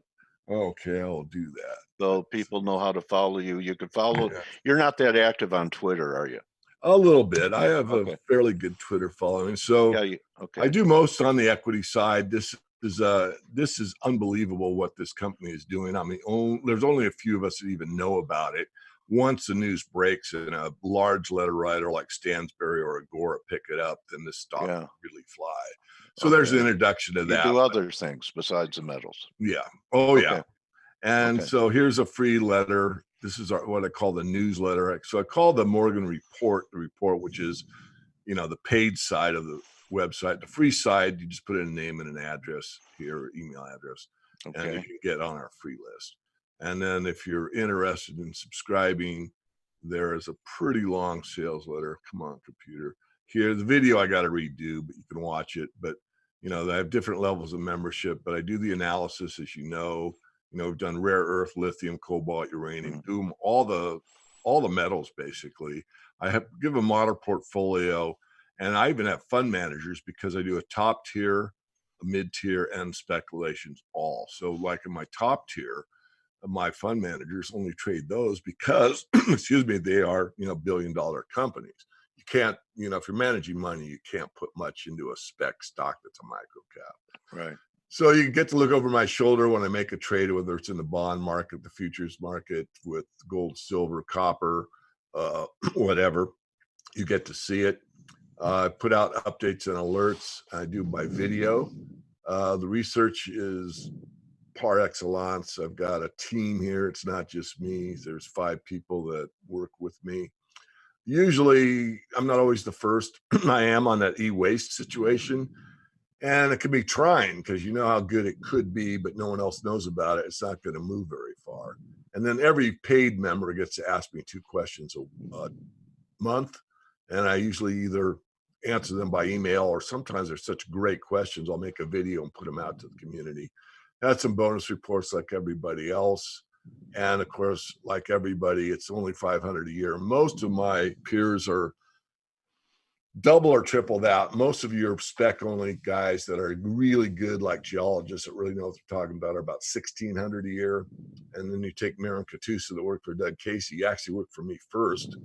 Okay, I'll do that. So people know how to follow you. You can follow. Yeah. You're not that active on Twitter, are you? A little bit. I have Okay. a fairly good Twitter following. So Okay. I do most on the equity side. This is unbelievable what this company is doing. I mean, there's only a few of us that even know about it. Once the news breaks and a large letter writer like Stansberry or Agora pick it up, then this stock will really fly. So there's an introduction to that. You do other things besides the metals. Yeah. Oh, Okay. yeah. And so here's a free letter. This is what I call the newsletter. So I call the Morgan Report the report, which is, the paid side of the website. The free side, you just put in a name and an address here, email address, and you can get on our free list. And then if you're interested in subscribing, there is a pretty long sales letter. Come on, computer. Here, the video I got to redo, but you can watch it. But, I have different levels of membership, but I do the analysis, as you know. We've done rare earth, lithium, cobalt, uranium, all the metals, basically. I give a model portfolio, and I even have fund managers because I do a top tier, a mid tier, and speculations all. So like in my top tier, my fund managers only trade those because, they are, billion-dollar companies. You can't, if you're managing money, you can't put much into a spec stock that's a micro cap. Right. So you get to look over my shoulder when I make a trade, whether it's in the bond market, the futures market, with gold, silver, copper, whatever. You get to see it. I put out updates and alerts. I do by video. The research is par excellence. I've got a team here. It's not just me. There's 5 people that work with me. Usually, I'm not always the first. I am on that e-waste situation. And it can be trying because you know how good it could be, but no one else knows about it. It's not going to move very far. And then every paid member gets to ask me 2 questions a month. And I usually either answer them by email, or sometimes they're such great questions, I'll make a video and put them out to the community. Had some bonus reports like everybody else. And of course, like everybody, it's only 500 a year. Most of my peers are double or triple that. Most of you are spec only guys that are really good, like geologists that really know what they're talking about, are about 1,600 a year. And then you take Maren Katusa that worked for Doug Casey. He actually worked for me first.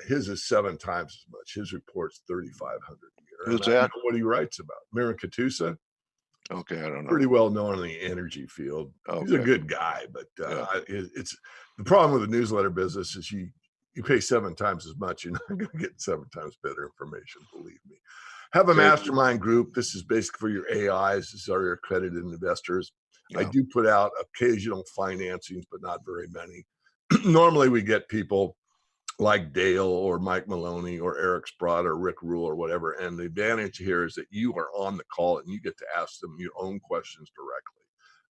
His is 7 times as much. His report's 3,500 a year. Who's And I that? know what he writes about. Maren Katusa, Okay, I don't know. pretty well known in the energy field. He's a Okay. good guy, but Yeah. it's the problem with the newsletter business is you pay 7 times as much, you're not going to get 7 times better information, believe me. Have a Okay. mastermind group. This is basically for your AIs. This is our accredited investors. I Yeah. do put out occasional financings, but not very many. Normally we get people like Dale or Mike Maloney or Eric Sprott or Rick Rule or whatever. And the advantage here is that you are on the call and you get to ask them your own questions directly.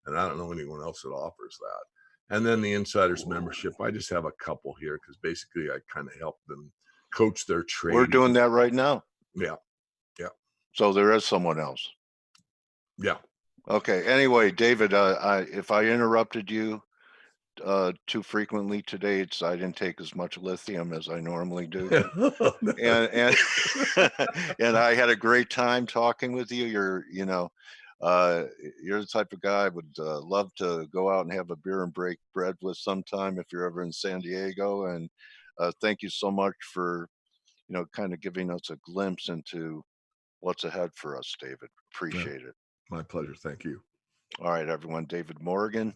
And I don't know anyone else that offers that. And then the insiders membership, I just have a couple here because basically I kind of help them coach their trade. We're doing that right now. Yeah. So there is someone else. Yeah. Okay. Anyway, David, if I interrupted you too frequently today, I didn't take as much lithium as I normally do. and and I had a great time talking with you. You're the type of guy I would love to go out and have a beer and break bread with sometime if you're ever in San Diego. And thank you so much for kind of giving us a glimpse into what's ahead for us, David. Appreciate it. My pleasure. Thank you. All right, everyone. David Morgan.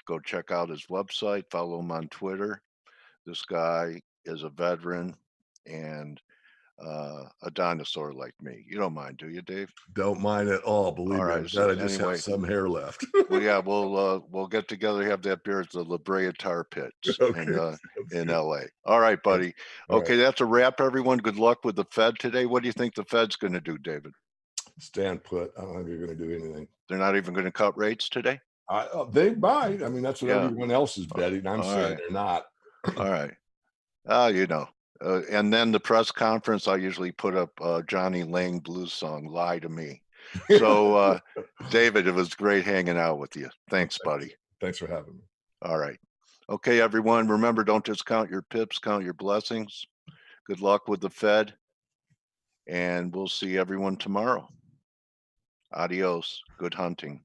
Go check out his website. Follow him on Twitter. This guy is a veteran and a dinosaur like me. You don't mind, do you, Dave? Don't mind at all. Believe All me. right, I'm so glad I just anyway. have some hair left. Well, yeah, we'll get together, have that beer at the La Brea Tar Pits Okay, in sounds good. LA. All right, buddy. All Okay, that's a wrap, everyone. Good luck with the Fed today. What do you think the Fed's going to do, David? Stand put. I don't think they're going to do anything. They're not even going to cut rates today? They might. I mean, that's what Yeah. everyone else is betting. I'm All saying right. they're not. All right. And then the press conference, I usually put up Johnny Lang blues song, Lie to Me. So, David, it was great hanging out with you. Thanks, buddy. Thanks for having me. All right. Okay, everyone. Remember, don't just count your pips, count your blessings. Good luck with the Fed. And we'll see everyone tomorrow. Adios. Good hunting.